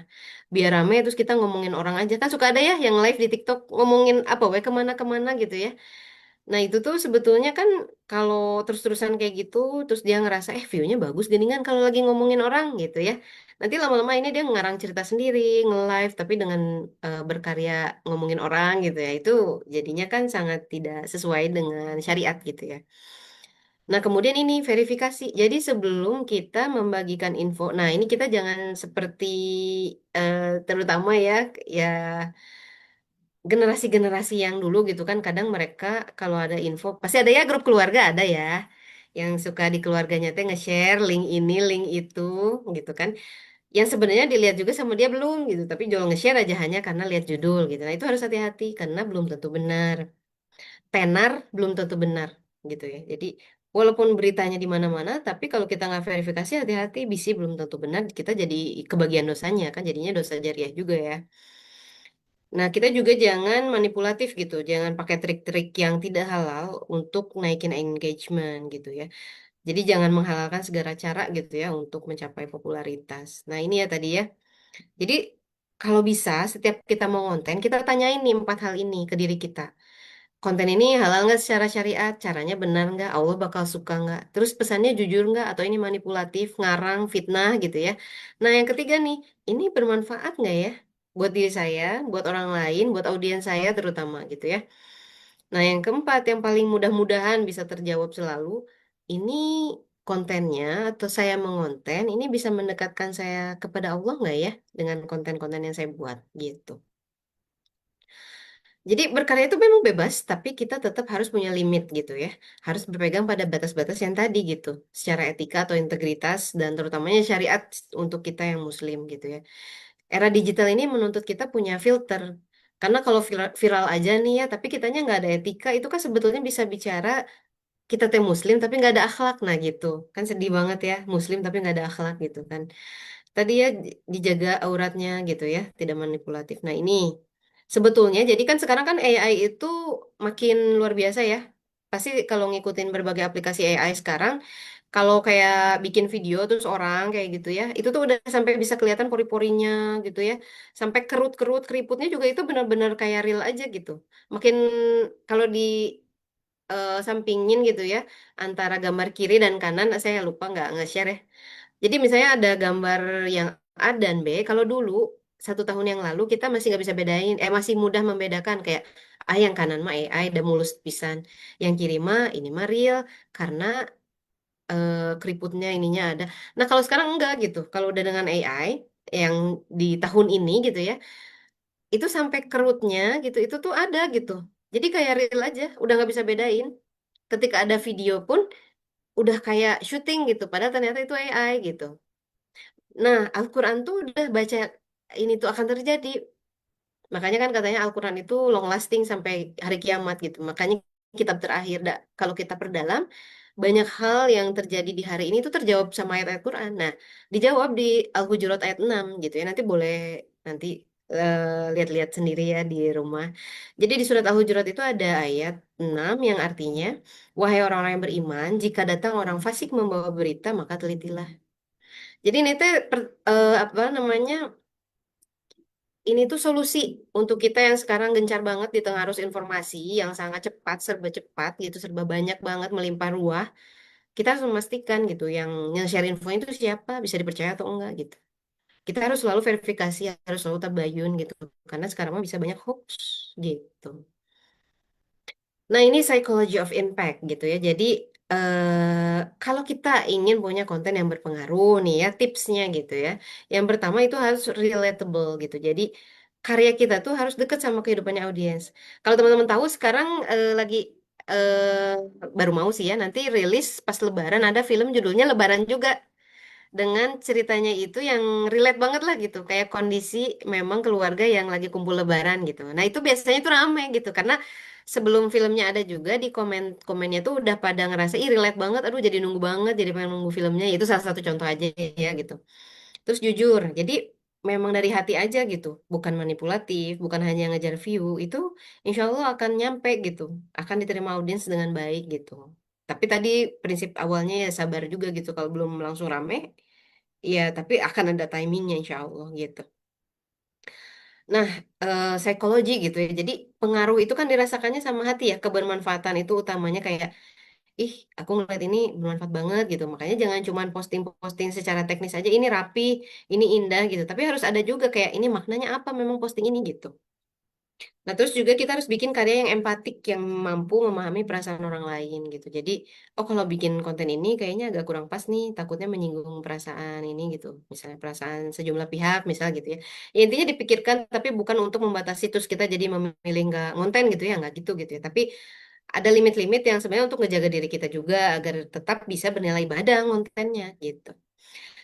Biar rame terus kita ngomongin orang aja. Kan suka ada ya yang live di TikTok ngomongin apa we kemana-kemana gitu ya. Nah itu tuh sebetulnya kan kalau terus-terusan kayak gitu, terus dia ngerasa view-nya bagus geningan kalau lagi ngomongin orang gitu ya. Nanti lama-lama ini dia ngarang cerita sendiri, nge-live tapi dengan berkarya ngomongin orang gitu ya. Itu jadinya kan sangat tidak sesuai dengan syariat gitu ya. Nah, kemudian ini verifikasi. Jadi sebelum kita membagikan info, nah ini kita jangan seperti terutama ya, ya generasi-generasi yang dulu gitu kan, kadang mereka kalau ada info, pasti ada ya grup keluarga ada ya, yang suka di keluarganya teh nge-share link ini, link itu, gitu kan. Yang sebenarnya dilihat juga sama dia belum gitu, tapi jual nge-share aja hanya karena lihat judul gitu. Nah itu harus hati-hati karena belum tentu benar. Tenar belum tentu benar gitu ya. Jadi walaupun beritanya di mana-mana, tapi kalau kita nggak verifikasi hati-hati, bisa belum tentu benar, kita jadi kebagian dosanya kan, jadinya dosa jariah juga ya. Nah, kita juga jangan manipulatif gitu, jangan pakai trik-trik yang tidak halal untuk naikin engagement gitu ya. Jadi jangan menghalalkan segala cara gitu ya untuk mencapai popularitas. Nah, ini ya tadi ya. Jadi kalau bisa setiap kita mau konten, kita tanyain nih 4 hal ini ke diri kita. Konten ini halal nggak secara syariat, caranya benar nggak, Allah bakal suka nggak, terus pesannya jujur nggak, atau ini manipulatif, ngarang, fitnah gitu ya. Nah yang ketiga nih, ini bermanfaat nggak ya buat diri saya, buat orang lain, buat audiens saya terutama gitu ya. Nah yang keempat, yang paling mudah-mudahan bisa terjawab selalu, ini kontennya atau saya mengonten, ini bisa mendekatkan saya kepada Allah nggak ya dengan konten-konten yang saya buat gitu. Jadi berkarya itu memang bebas, tapi kita tetap harus punya limit gitu ya. Harus berpegang pada batas-batas yang tadi gitu, secara etika atau integritas dan terutamanya syariat untuk kita yang muslim gitu ya. Era digital ini menuntut kita punya filter. Karena kalau viral, viral aja nih ya, tapi kitanya nggak ada etika, itu kan sebetulnya bisa bicara kita teh muslim tapi nggak ada akhlak. Nah gitu, kan sedih banget ya, muslim tapi nggak ada akhlak gitu kan. Tadi ya dijaga auratnya gitu ya, tidak manipulatif. Nah ini sebetulnya jadi kan sekarang kan AI itu makin luar biasa ya. Pasti kalau ngikutin berbagai aplikasi AI sekarang, kalau kayak bikin video terus orang kayak gitu ya, itu tuh udah sampai bisa kelihatan pori-porinya gitu ya. Sampai kerut-kerut keriputnya juga itu benar-benar kayak real aja gitu. Makin kalau di sampingin gitu ya antara gambar kiri dan kanan, saya lupa nggak nge-share ya. Jadi misalnya ada gambar yang A dan B, kalau dulu 1 tahun yang lalu kita masih nggak bisa bedain, masih mudah membedakan kayak yang kanan mah AI dan mulus pisan, yang kiri mah ini mah real karena keriputnya ininya ada. Nah kalau sekarang enggak gitu, kalau udah dengan AI yang di tahun ini gitu ya, itu sampai kerutnya gitu, itu tuh ada gitu. Jadi kayak real aja, udah nggak bisa bedain. Ketika ada video pun udah kayak syuting gitu, padahal ternyata itu AI gitu. Nah, Al-Quran tuh udah baca ini tuh akan terjadi. Makanya kan katanya Al-Quran itu long lasting sampai hari kiamat gitu. Makanya kitab terakhir, kalau kita perdalam, banyak hal yang terjadi di hari ini itu terjawab sama ayat-ayat Quran. Nah, dijawab di Al-Hujurat ayat 6 gitu ya. Nanti boleh nanti lihat-lihat sendiri ya di rumah. Jadi di surat Al-Hujurat itu ada ayat 6 yang artinya, wahai orang-orang yang beriman, jika datang orang fasik membawa berita, maka telitilah. Jadi ini teh apa namanya? Ini tuh solusi untuk kita yang sekarang gencar banget di tengah arus informasi yang sangat cepat gitu, serba banyak banget, melimpah ruah. Kita harus memastikan gitu, yang nge-share info itu siapa, bisa dipercaya atau enggak gitu. Kita harus selalu verifikasi, harus selalu tabayun gitu. Karena sekarang mah bisa banyak hoax gitu. Nah, ini psychology of impact gitu ya. Jadi, kalau kita ingin punya konten yang berpengaruh nih ya, tipsnya gitu ya. Yang pertama itu harus relatable gitu. Jadi, karya kita tuh harus dekat sama kehidupannya audiens. Kalau teman-teman tahu sekarang lagi eh, baru mau sih ya, nanti rilis pas Lebaran ada film judulnya Lebaran juga dengan ceritanya itu yang relate banget lah gitu, kayak kondisi memang keluarga yang lagi kumpul lebaran gitu. Nah, itu biasanya tuh rame gitu karena sebelum filmnya ada juga di komennya tuh udah pada ngerasa ih relate banget, aduh jadi nunggu banget, jadi pengen nunggu filmnya. Itu salah satu contoh aja ya gitu. Terus jujur, jadi memang dari hati aja gitu, bukan manipulatif, bukan hanya ngejar view, itu insya Allah akan nyampe gitu, akan diterima audiens dengan baik gitu. Tapi tadi prinsip awalnya ya sabar juga gitu, kalau belum langsung rame, iya, tapi akan ada timingnya insya Allah gitu. Nah, psikologi gitu ya. Jadi pengaruh itu kan dirasakannya sama hati ya. Kebermanfaatan itu utamanya kayak, ih, aku ngeliat ini bermanfaat banget gitu. Makanya jangan cuma posting-posting secara teknis aja. Ini rapi, ini indah gitu. Tapi harus ada juga kayak ini maknanya apa memang posting ini gitu. Nah, terus juga kita harus bikin karya yang empatik, yang mampu memahami perasaan orang lain gitu. Jadi, oh kalau bikin konten ini kayaknya agak kurang pas nih, takutnya menyinggung perasaan ini gitu. Misalnya perasaan sejumlah pihak, misal gitu ya. Ya, intinya dipikirkan, tapi bukan untuk membatasi terus kita jadi memilih nggak konten gitu ya, nggak gitu ya. Tapi ada limit-limit yang sebenarnya untuk ngejaga diri kita juga agar tetap bisa bernilai ibadah kontennya gitu.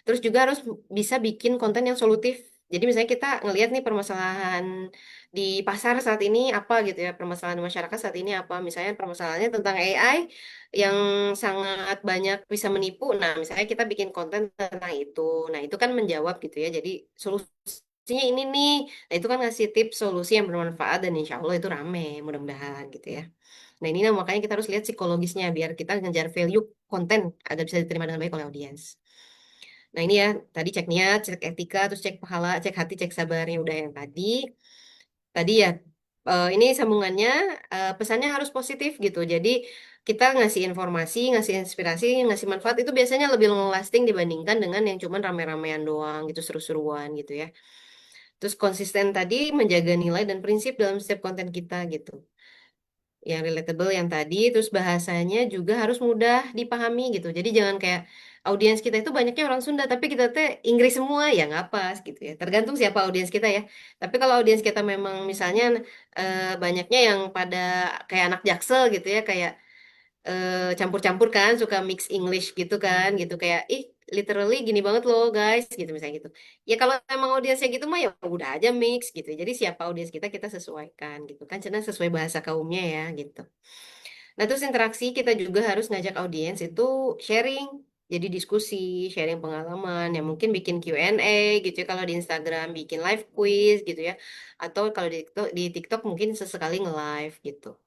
Terus juga harus bisa bikin konten yang solutif. Jadi misalnya kita ngelihat nih permasalahan di pasar saat ini apa gitu ya, permasalahan di masyarakat saat ini apa. Misalnya permasalahannya tentang AI yang sangat banyak bisa menipu. Nah, misalnya kita bikin konten tentang itu. Nah, itu kan menjawab gitu ya. Jadi solusinya ini nih. Nah, itu kan ngasih tips solusi yang bermanfaat dan insya Allah itu rame mudah-mudahan gitu ya. Nah, ini nah, makanya kita harus lihat psikologisnya biar kita ngejar value konten agar bisa diterima dengan baik oleh audiens. Nah, ini ya, tadi cek niat, cek etika, terus cek pahala, cek hati, cek sabarnya udah yang tadi. Tadi ya, ini sambungannya, pesannya harus positif gitu. Jadi kita ngasih informasi, ngasih inspirasi, ngasih manfaat itu biasanya lebih long lasting dibandingkan dengan yang cuman rame-ramean doang gitu, seru-seruan gitu ya. Terus konsisten tadi menjaga nilai dan prinsip dalam setiap konten kita gitu, yang relatable yang tadi, terus bahasanya juga harus mudah dipahami gitu. Jadi jangan kayak audiens kita itu banyaknya orang Sunda tapi kita teh Inggris semua, ya nggak pas gitu ya. Tergantung siapa audiens kita ya. Tapi kalau audiens kita memang misalnya banyaknya yang pada kayak anak Jaksel gitu ya, kayak campur-campur kan, suka mix English gitu kan, gitu kayak ih literally gini banget loh guys, gitu misalnya gitu. Ya kalau emang audiensnya gitu mah ya udah aja mix gitu. Jadi siapa audiens kita kita sesuaikan gitu kan, karena sesuai bahasa kaumnya ya gitu. Nah, terus interaksi kita juga harus ngajak audiens itu sharing. Jadi diskusi, sharing pengalaman, yang mungkin bikin Q&A gitu ya kalau di Instagram, bikin live quiz gitu ya. Atau kalau di TikTok mungkin sesekali nge-live gitu.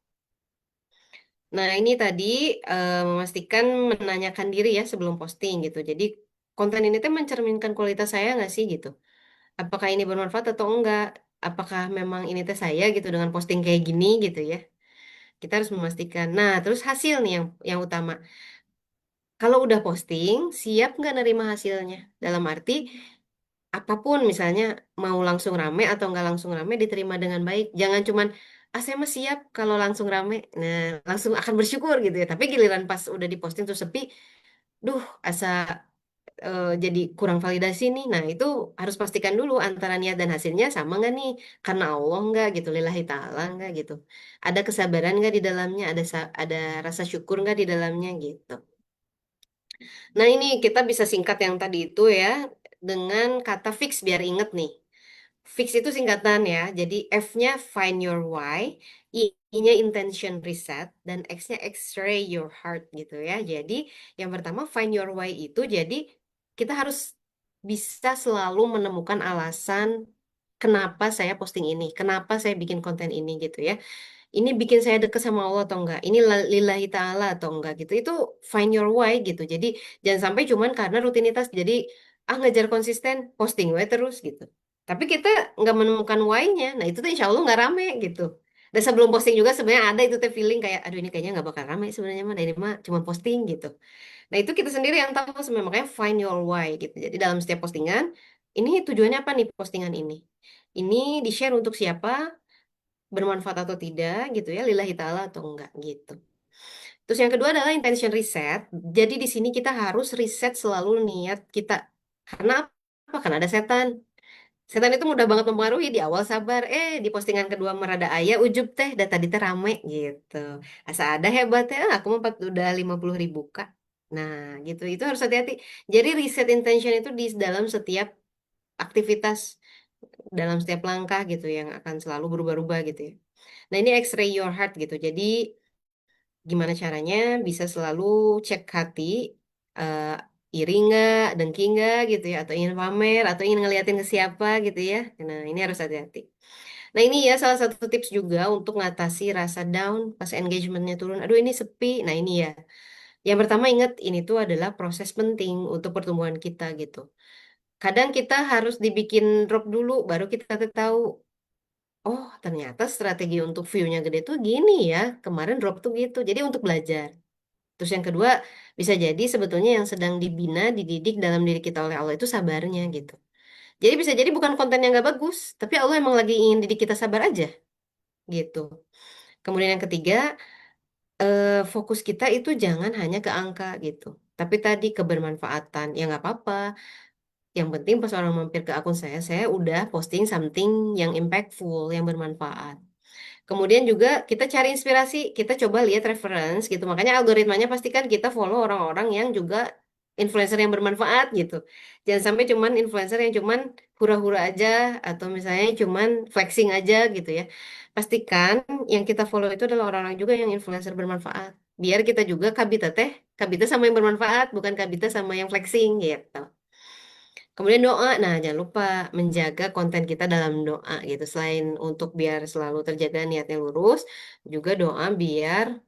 Nah, ini tadi memastikan menanyakan diri ya sebelum posting gitu. Jadi konten ini tuh mencerminkan kualitas saya nggak sih gitu. Apakah ini bermanfaat atau enggak? Apakah memang ini teh saya gitu dengan posting kayak gini gitu ya. Kita harus memastikan. Nah, terus hasil nih yang utama. Kalau udah posting, siap nggak nerima hasilnya? Dalam arti apapun misalnya mau langsung rame atau nggak langsung rame diterima dengan baik. Jangan cuman saya mah siap kalau langsung rame. Nah, langsung akan bersyukur gitu ya. Tapi giliran pas udah diposting tuh sepi, duh asa jadi kurang validasi nih. Nah, itu harus pastikan dulu antara niat dan hasilnya sama nggak nih? Karena Allah nggak gitu, lillahi ta'ala nggak gitu. Ada kesabaran nggak di dalamnya? Ada rasa syukur nggak di dalamnya gitu. Nah, ini kita bisa singkat yang tadi itu ya dengan kata fix biar inget nih. Fix itu singkatan ya. Jadi F-nya find your why, I-nya intention reset, dan X-nya X-ray your heart gitu ya. Jadi yang pertama find your why itu jadi kita harus bisa selalu menemukan alasan kenapa saya posting ini, kenapa saya bikin konten ini gitu ya. Ini bikin saya deket sama Allah atau enggak? Ini lillahi ta'ala atau enggak gitu? Itu find your why gitu. Jadi jangan sampai cuman karena rutinitas. Jadi ngejar konsisten, posting we terus gitu. Tapi kita nggak menemukan why-nya. Nah itu tuh insya Allah nggak rame gitu. Dan sebelum posting juga sebenarnya ada itu teh feeling kayak, aduh ini kayaknya nggak bakal rame sebenarnya mah. Dari mah cuma posting gitu. Nah itu kita sendiri yang tahu sebenarnya. Makanya find your why gitu. Jadi dalam setiap postingan, ini tujuannya apa nih postingan ini? Ini di-share untuk siapa? Bermanfaat atau tidak gitu ya, lillahi ta'ala atau enggak gitu. Terus yang kedua adalah intention reset. Jadi di sini kita harus reset selalu niat kita. Karena apa? Karena ada setan. Setan itu mudah banget mempengaruhi. Di awal sabar, di postingan kedua merada ayah ujub teh, dan tadi teh rame gitu. Asa ada hebatnya, aku mah udah 50.000 kak. Nah gitu, itu harus hati-hati. Jadi reset intention itu di dalam setiap aktivitas, dalam setiap langkah gitu yang akan selalu berubah-ubah gitu ya. Nah, ini X-ray your heart gitu. Jadi, gimana caranya bisa selalu cek hati, eh, iri nggak, dengki nggak gitu ya, atau ingin pamer, atau ingin ngeliatin ke siapa gitu ya. Nah, ini harus hati-hati. Nah, ini ya salah satu tips juga untuk ngatasi rasa down pas engagementnya turun. Aduh, ini sepi. Nah, ini ya. Yang pertama ingat, ini tuh adalah proses penting untuk pertumbuhan kita gitu. Kadang kita harus dibikin drop dulu, baru kita tahu. Oh, ternyata strategi untuk view-nya gede tuh gini ya. Kemarin drop tuh gitu. Jadi untuk belajar. Terus yang kedua, bisa jadi sebetulnya yang sedang dibina, dididik dalam diri kita oleh Allah itu sabarnya gitu. Jadi bisa jadi bukan konten yang gak bagus, tapi Allah emang lagi ingin didik kita sabar aja gitu. Kemudian yang ketiga, fokus kita itu jangan hanya ke angka gitu. Tapi tadi kebermanfaatan, ya nggak apa-apa. Yang penting pas orang mampir ke akun saya udah posting something yang impactful, yang bermanfaat. Kemudian juga kita cari inspirasi, kita coba lihat reference gitu. Makanya algoritmanya pastikan kita follow orang-orang yang juga influencer yang bermanfaat gitu. Jangan sampai cuman influencer yang cuman hura-hura aja atau misalnya cuman flexing aja gitu ya. Pastikan yang kita follow itu adalah orang-orang juga yang influencer bermanfaat. Biar kita juga kabita sama yang bermanfaat, bukan kabita sama yang flexing gitu. Kemudian doa, nah jangan lupa menjaga konten kita dalam doa gitu. Selain untuk biar selalu terjaga niatnya lurus, juga doa biar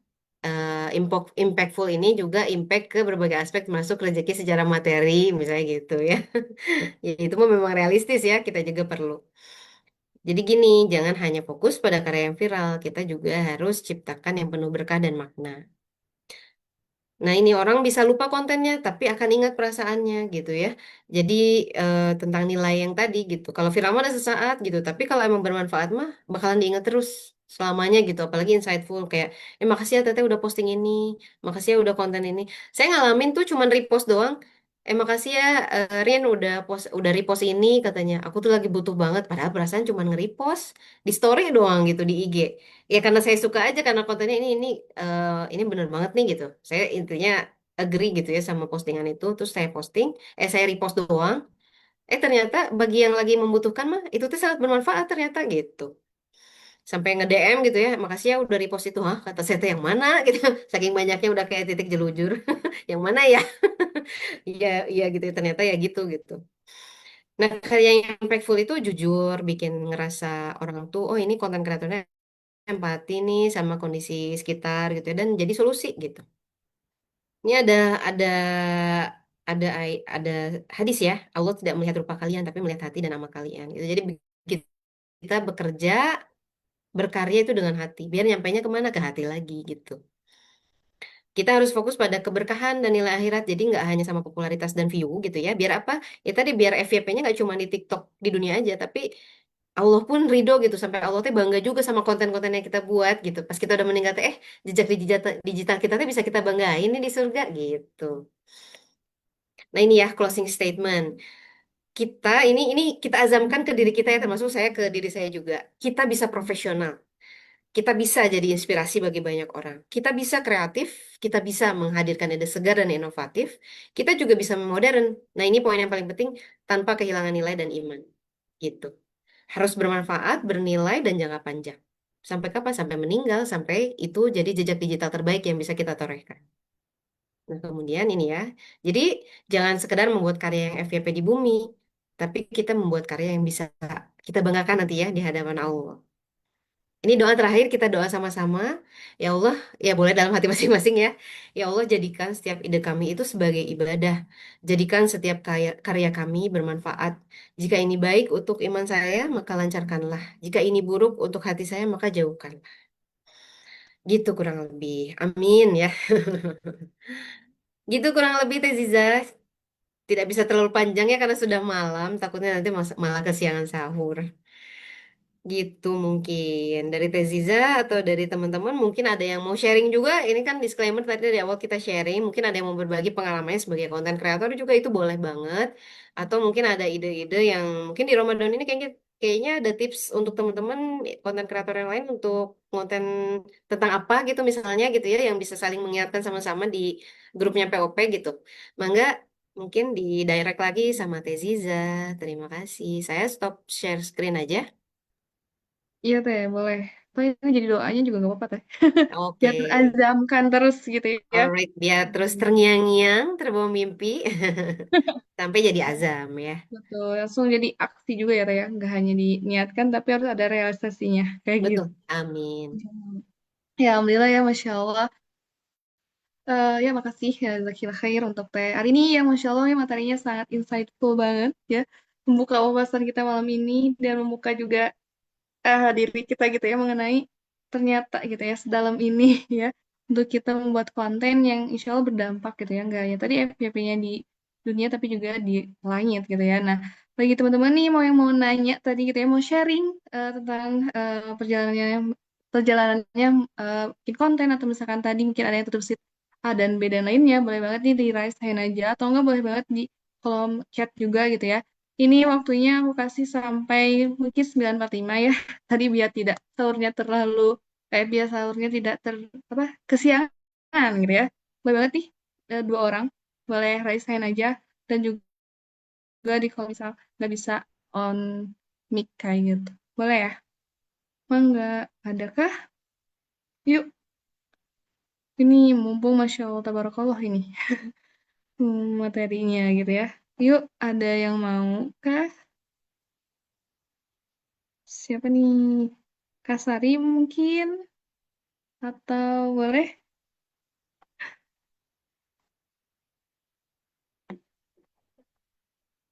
impactful ini juga impact ke berbagai aspek masuk rezeki secara materi, misalnya gitu ya. Ya itu mah memang realistis ya, kita juga perlu. Jadi gini, jangan hanya fokus pada karya yang viral, kita juga harus ciptakan yang penuh berkah dan makna. Nah, ini orang bisa lupa kontennya, tapi akan ingat perasaannya gitu ya. Jadi tentang nilai yang tadi gitu. Kalau viral mah ada sesaat gitu, tapi kalau emang bermanfaat mah bakalan diingat terus selamanya gitu. Apalagi insightful kayak, makasih ya Teteh udah posting ini, makasih ya udah konten ini. Saya ngalamin tuh cuman repost doang. Makasih ya Rian udah repost ini katanya. Aku tuh lagi butuh banget, padahal perasaan cuman nge-repost di story doang gitu di IG. Ya karena saya suka aja karena kontennya ini bener banget nih gitu. Saya intinya agree gitu ya sama postingan itu. Terus saya posting, saya repost doang. Ternyata bagi yang lagi membutuhkan mah itu tuh sangat bermanfaat ternyata gitu. Sampai nge-DM gitu ya, makasih ya udah repost itu. Hah, kata saya tuh yang mana gitu. Saking banyaknya udah kayak titik jelujur. Yang mana ya? Iya, iya gitu. Ternyata ya gitu gitu. Nah, karya yang impactful itu jujur bikin ngerasa orang tuh, oh ini konten kreatornya empati nih sama kondisi sekitar gitu ya dan jadi solusi gitu. Ini ada hadis ya. Allah tidak melihat rupa kalian tapi melihat hati dan amal kalian gitu. Jadi kita bekerja berkarya itu dengan hati. Biar nyampainya kemana ke hati lagi gitu. Kita harus fokus pada keberkahan dan nilai akhirat. Jadi nggak hanya sama popularitas dan view gitu ya. Biar apa? Ya tadi biar FYP-nya nggak cuma di TikTok di dunia aja, tapi Allah pun ridho gitu sampai Allah teh bangga juga sama konten-konten yang kita buat gitu. Pas kita udah meninggal teh jejak digital kita teh bisa kita banggain nih di surga gitu. Nah ini ya closing statement. Ini kita azamkan ke diri kita ya termasuk saya ke diri saya juga. Kita bisa profesional. Kita bisa jadi inspirasi bagi banyak orang. Kita bisa kreatif, kita bisa menghadirkan ide segar dan inovatif. Kita juga bisa modern. Nah ini poin yang paling penting tanpa kehilangan nilai dan iman. Gitu. Harus bermanfaat, bernilai, dan jangka panjang. Sampai kapan? Sampai meninggal, sampai itu jadi jejak digital terbaik yang bisa kita torehkan. Nah, kemudian ini ya. Jadi, jangan sekedar membuat karya yang FYP di bumi, tapi kita membuat karya yang bisa kita banggakan nanti ya di hadapan Allah. Ini doa terakhir, kita doa sama-sama. Ya Allah, ya boleh dalam hati masing-masing ya. Ya Allah, jadikan setiap ide kami itu sebagai ibadah. Jadikan setiap karya kami bermanfaat. Jika ini baik untuk iman saya, maka lancarkanlah. Jika ini buruk untuk hati saya, maka jauhkanlah. Gitu kurang lebih. Amin ya. Gitu kurang lebih Teh Ziza. Tidak bisa terlalu panjang ya karena sudah malam. Takutnya nanti malah kesiangan sahur. Gitu mungkin dari Teziza atau dari teman-teman mungkin ada yang mau sharing juga. Ini kan disclaimer tadi dari awal kita sharing. Mungkin ada yang mau berbagi pengalamannya sebagai konten kreator juga itu boleh banget. Atau mungkin ada ide-ide yang mungkin di Ramadan ini kayaknya ada tips untuk teman-teman konten kreator yang lain untuk konten tentang apa gitu misalnya gitu ya yang bisa saling mengingatkan sama-sama di grupnya POP gitu. Mangga mungkin di direct lagi sama Teziza. Terima kasih. Saya stop share screen aja. Iya teh, boleh. Tuh ini jadi doanya juga nggak apa-apa teh. Oke, Biar terazamkan terus gitu ya. alright. Biar terus terngiang-ngiang, terbawa mimpi, sampai jadi azam ya. Betul, langsung jadi aksi juga ya teh ya. Nggak hanya diniatkan tapi harus ada realisasinya. Kayak gitu. Betul, amin. Ya, Alhamdulillah ya, Masya Allah. Ya, makasih ya, Zakila Khair untuk teh. Hari ini ya, Masya Allah ya, materinya sangat insightful banget ya. Membuka wawasan kita malam ini dan membuka juga diri kita gitu ya mengenai ternyata gitu ya sedalam ini ya untuk kita membuat konten yang insya Allah berdampak gitu ya enggak ya tadi FYP-nya di dunia tapi juga di langit gitu ya. Nah bagi teman-teman nih mau nanya tadi gitu ya mau sharing tentang perjalanannya perjalanannya bikin konten atau misalkan tadi mungkin ada yang tutup seat A dan B dan lainnya boleh banget nih di raise hand aja atau enggak boleh banget di kolom chat juga gitu ya. Ini waktunya aku kasih sampai mungkin 9:45 ya. Tadi biar tidak sahurnya terlalu biar sahurnya tidak apa kesiangan gitu ya. Boleh banget nih dua orang boleh raise hand aja dan juga di kalau misal nggak bisa on mic kayak gitu. Boleh ya? Mangga, adakah? Yuk, ini mumpung Masya Allah Tabarakallah ini materinya gitu ya. Yuk, ada yang mau kah? Siapa nih? Kasari mungkin? Atau boleh?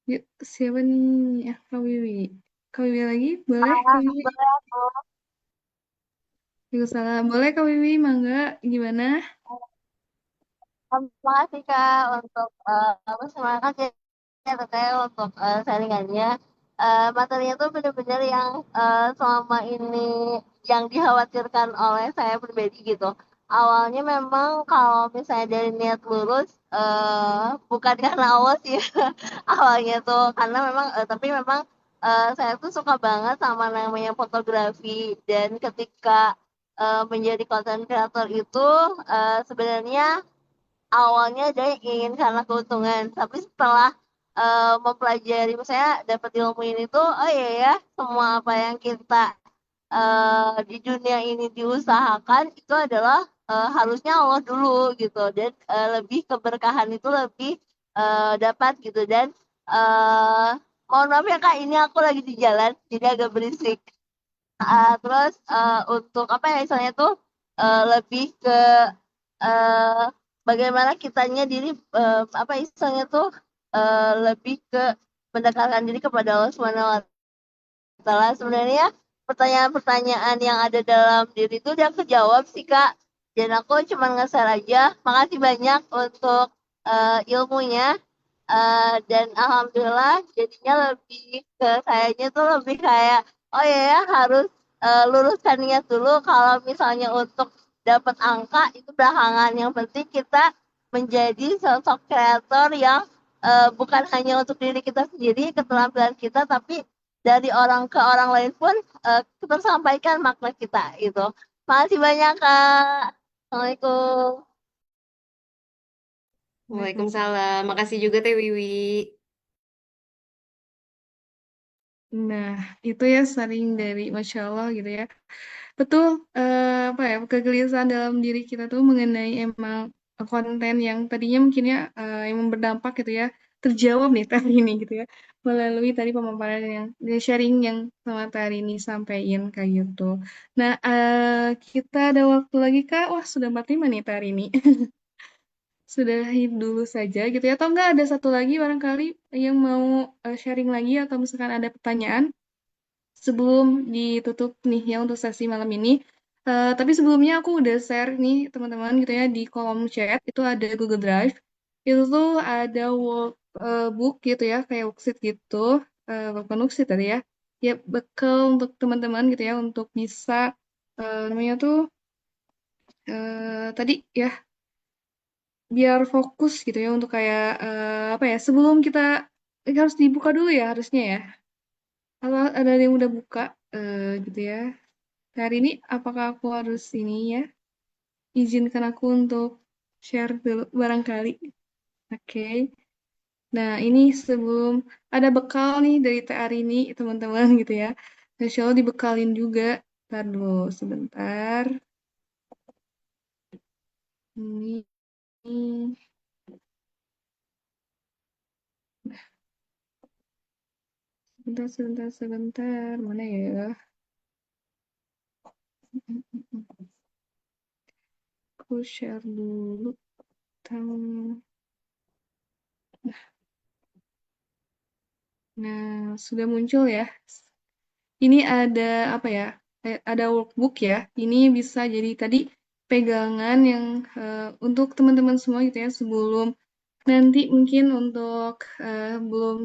Yuk, siapa nih? Kak Wiwi. Kak Wiwi lagi? Boleh, Kak Wiwi? Boleh aku. Waalaikumsalam. Boleh, Kak Wiwi? Mangga, gimana? Terima kasih Kak untuk semangat ya Teteh untuk sharingannya. Materinya tuh benar-benar yang selama ini yang dikhawatirkan oleh saya pribadi gitu. Awalnya memang kalau misalnya dari niat lurus, bukan karena Allah sih. Awalnya tuh karena memang tapi memang saya tuh suka banget sama namanya fotografi dan ketika menjadi konten kreator itu sebenarnya awalnya dia ingin karena keuntungan, tapi setelah mempelajari, misalnya dapat ilmu ini tuh, oh iya ya, semua apa yang kita di dunia ini diusahakan itu adalah harusnya Allah dulu gitu, dan lebih keberkahan itu lebih dapat gitu, dan eh, mohon maaf ya Kak, ini aku lagi di jalan, jadi agak berisik. Terus untuk apa ya misalnya tuh lebih ke eh, bagaimana kitanya diri apa istilahnya tuh lebih ke mendekatkan diri kepada Allah Subhanahu wa taala. Sebenarnya pertanyaan-pertanyaan yang ada dalam diri itu udah kejawab sih Kak. Dan aku cuma nge-share aja. Makasih banyak untuk ilmunya. Dan alhamdulillah jadinya lebih ke sayanya tuh lebih kayak oh iya ya harus luruskan niat dulu kalau misalnya untuk dapat angka itu belakangan, yang penting kita menjadi sosok kreator yang bukan hanya untuk diri kita sendiri keterampilan kita tapi dari orang ke orang lain pun tersampaikan makna kita itu. Makasih banyak Kak. Assalamualaikum. Waalaikumsalam. Makasih juga Teh Wiwi. Nah, itu ya sering dari Masya Allah gitu ya. Betul, apa ya, kegelisahan dalam diri kita tuh mengenai emang konten yang tadinya mungkin ya yang berdampak gitu ya, terjawab nih tadi ini gitu ya, melalui tadi pemaparan yang sharing yang sama tadi ini sampaikan kayak gitu. Nah, kita ada waktu lagi Kak, wah sudah 45 nih tadi ini. Sudahi dulu saja gitu ya, atau enggak ada satu lagi barangkali yang mau sharing lagi atau misalkan ada pertanyaan sebelum ditutup nih ya untuk sesi malam ini. Tapi sebelumnya aku udah share nih teman-teman gitu ya di kolom chat itu ada Google Drive. Itu tuh ada workbook gitu ya kayak worksheet gitu. Bukan worksheet tadi ya. Ya bekal untuk teman-teman gitu ya untuk bisa namanya tuh tadi ya biar fokus gitu ya untuk kayak apa ya sebelum kita harus dibuka dulu ya harusnya ya. Kalau ada yang udah buka gitu ya. Hari ini apakah aku harus ini ya? Izinkan aku untuk share dulu barangkali. Oke. Nah, ini sebelum ada bekal nih dari Teh Arini, teman-teman gitu ya. Insya Allah dibekalin juga. Ntar dulu sebentar. Ini sebentar. Mana ya? Aku share dulu. Tang- Nah, sudah muncul ya. Ini ada apa ya? Ada workbook ya. Ini bisa jadi tadi pegangan yang untuk teman-teman semua gitu ya sebelum nanti mungkin untuk belum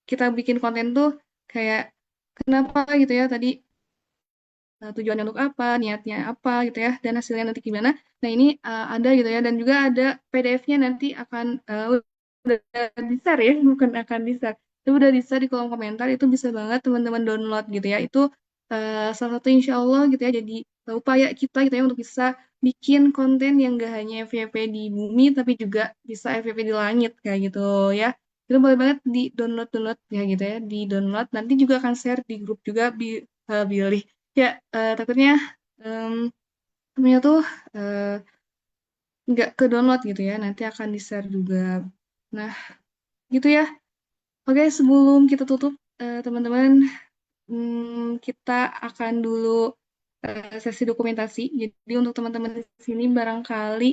kita bikin konten tuh kayak kenapa gitu ya tadi tujuannya untuk apa, niatnya apa gitu ya, dan hasilnya nanti gimana. Nah ini ada gitu ya, dan juga ada PDF-nya nanti akan udah di-share ya, bukan akan di-share. Itu udah di-share di kolom komentar, itu bisa banget teman-teman download gitu ya. Itu salah satu insya Allah gitu ya, jadi upaya kita gitu ya untuk bisa bikin konten yang gak hanya FYP di bumi, tapi juga bisa FYP di langit kayak gitu ya. Itu boleh banget di download ya gitu ya, di download. Nanti juga akan share di grup juga bilih. Ya, takutnya em, namanya tuh eh, nggak ke download gitu ya, nanti akan di-share juga. Nah, gitu ya. Oke, sebelum kita tutup, teman-teman, kita akan dulu sesi dokumentasi. Jadi untuk teman-teman di sini barangkali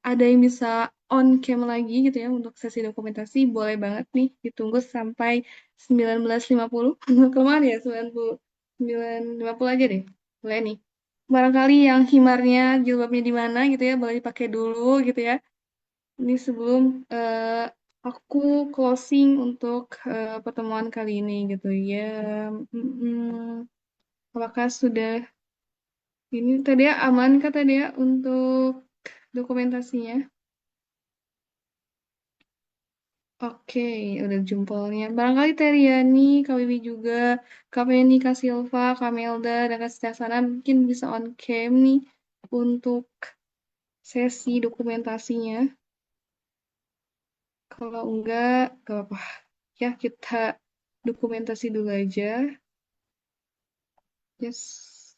ada yang bisa on cam lagi gitu ya untuk sesi dokumentasi, boleh banget nih ditunggu sampai 19.50. Kemarin ya 9.50 aja deh. Boleh nih. Barangkali yang himarnya, jilbabnya di mana gitu ya, boleh dipakai dulu gitu ya. Ini sebelum aku closing untuk pertemuan kali ini gitu ya. Mm-mm. Apakah sudah ini tadi ya aman kah tadi ya untuk dokumentasinya? Oke, udah jempolnya. Barangkali Teriani, Kak Wiwi juga, Kak Penny, Kak Silva, Kak Melda, dan Kak Setiasana mungkin bisa on cam nih untuk sesi dokumentasinya. Kalau enggak, gak apa-apa. Ya, kita dokumentasi dulu aja. Yes.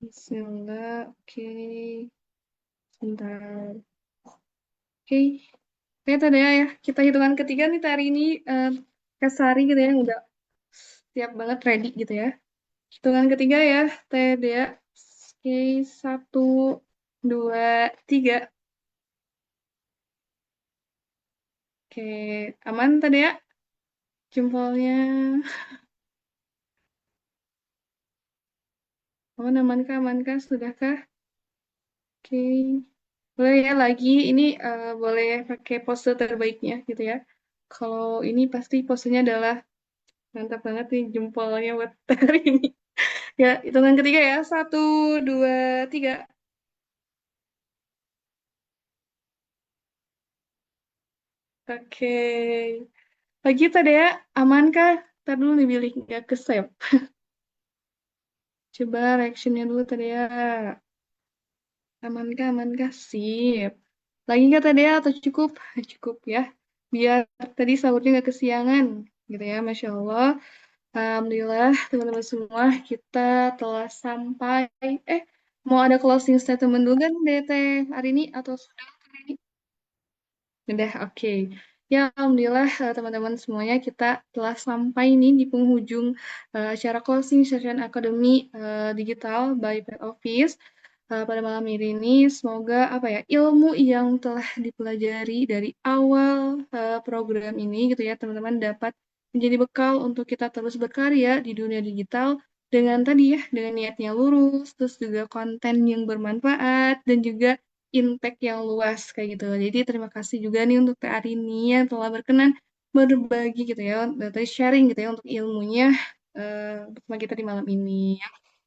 Bismillah. Oke. Sebentar. Oke. Oke, tadi ya. Kita hitungan ketiga nih hari ini. Kak Sari gitu ya. Udah siap banget ready gitu ya. Hitungan ketiga ya. Tadi ya. Oke. Satu, dua, tiga. Oke. Aman tadi ya. Jempolnya. Aman, amankah, amankah? Sudahkah? Oke. Boleh ya lagi, ini boleh pakai pose terbaiknya gitu ya. Kalau ini pasti posenya adalah mantap banget nih jempolnya buat hari ini. Ya, hitungan ketiga ya. Satu, dua, tiga. Oke. Lagi tadi ya, amankah? Ntar dulu nih pilih nggak ke save. Coba reactionnya dulu tadi ya. Amankah, amankah? Sip. Lagi nggak tadi ya atau cukup? Cukup ya. Biar tadi sahurnya nggak kesiangan. Gitu ya, Masya Allah. Alhamdulillah, teman-teman semua, kita telah sampai. Eh, mau ada closing statement dulu kan, DT hari ini atau sudah hari ini? Udah, oke. Ya, alhamdulillah teman-teman semuanya kita telah sampai nih di penghujung acara closing session Akademi Digital by Pet Office pada malam ini. Semoga apa ya ilmu yang telah dipelajari dari awal program ini gitu ya teman-teman dapat menjadi bekal untuk kita terus berkarya di dunia digital dengan tadi ya dengan niatnya lurus, terus juga konten yang bermanfaat dan juga impact yang luas kayak gitu. Jadi terima kasih juga nih untuk Teh Arini yang telah berkenan berbagi gitu ya, tadi sharing gitu ya untuk ilmunya bersama kita di malam ini.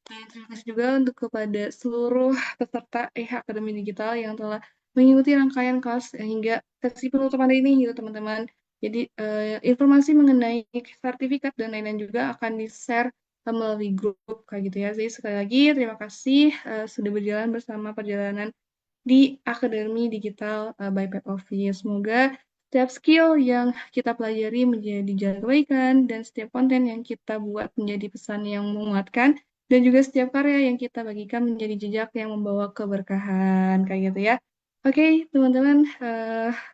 Dan terima kasih juga untuk kepada seluruh peserta Akademi Digital yang telah mengikuti rangkaian kelas hingga sesi penutupan ini gitu teman-teman. Jadi informasi mengenai sertifikat dan lain-lain juga akan di-share melalui grup kayak gitu ya. Jadi sekali lagi terima kasih sudah berjalan bersama perjalanan di Akademi Digital by Pet Office. Semoga setiap skill yang kita pelajari menjadi jalan kebaikan dan setiap konten yang kita buat menjadi pesan yang menguatkan dan juga setiap karya yang kita bagikan menjadi jejak yang membawa keberkahan kayak gitu ya. Oke, teman-teman,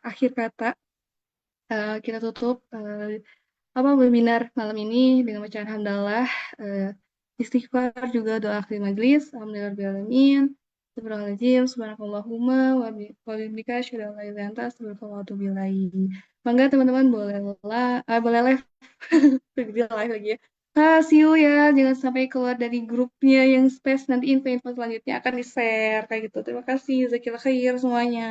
akhir kata kita tutup apa webinar malam ini dengan bacaan hamdalah, eh, istighfar juga doa akhir majlis. Alhamdulillahirobbilalamin. Astagfirullahaladzim, subhanakallahumma wa bihamdika asyhadu an la ilaha illa anta astaghfiruka wa atubu ilaik. Mangga teman-teman boleh live live lagi ya. See you ya, jangan sampai keluar dari grupnya yang space nanti info-info selanjutnya akan di-share kayak gitu. Terima kasih, Zakila khair semuanya.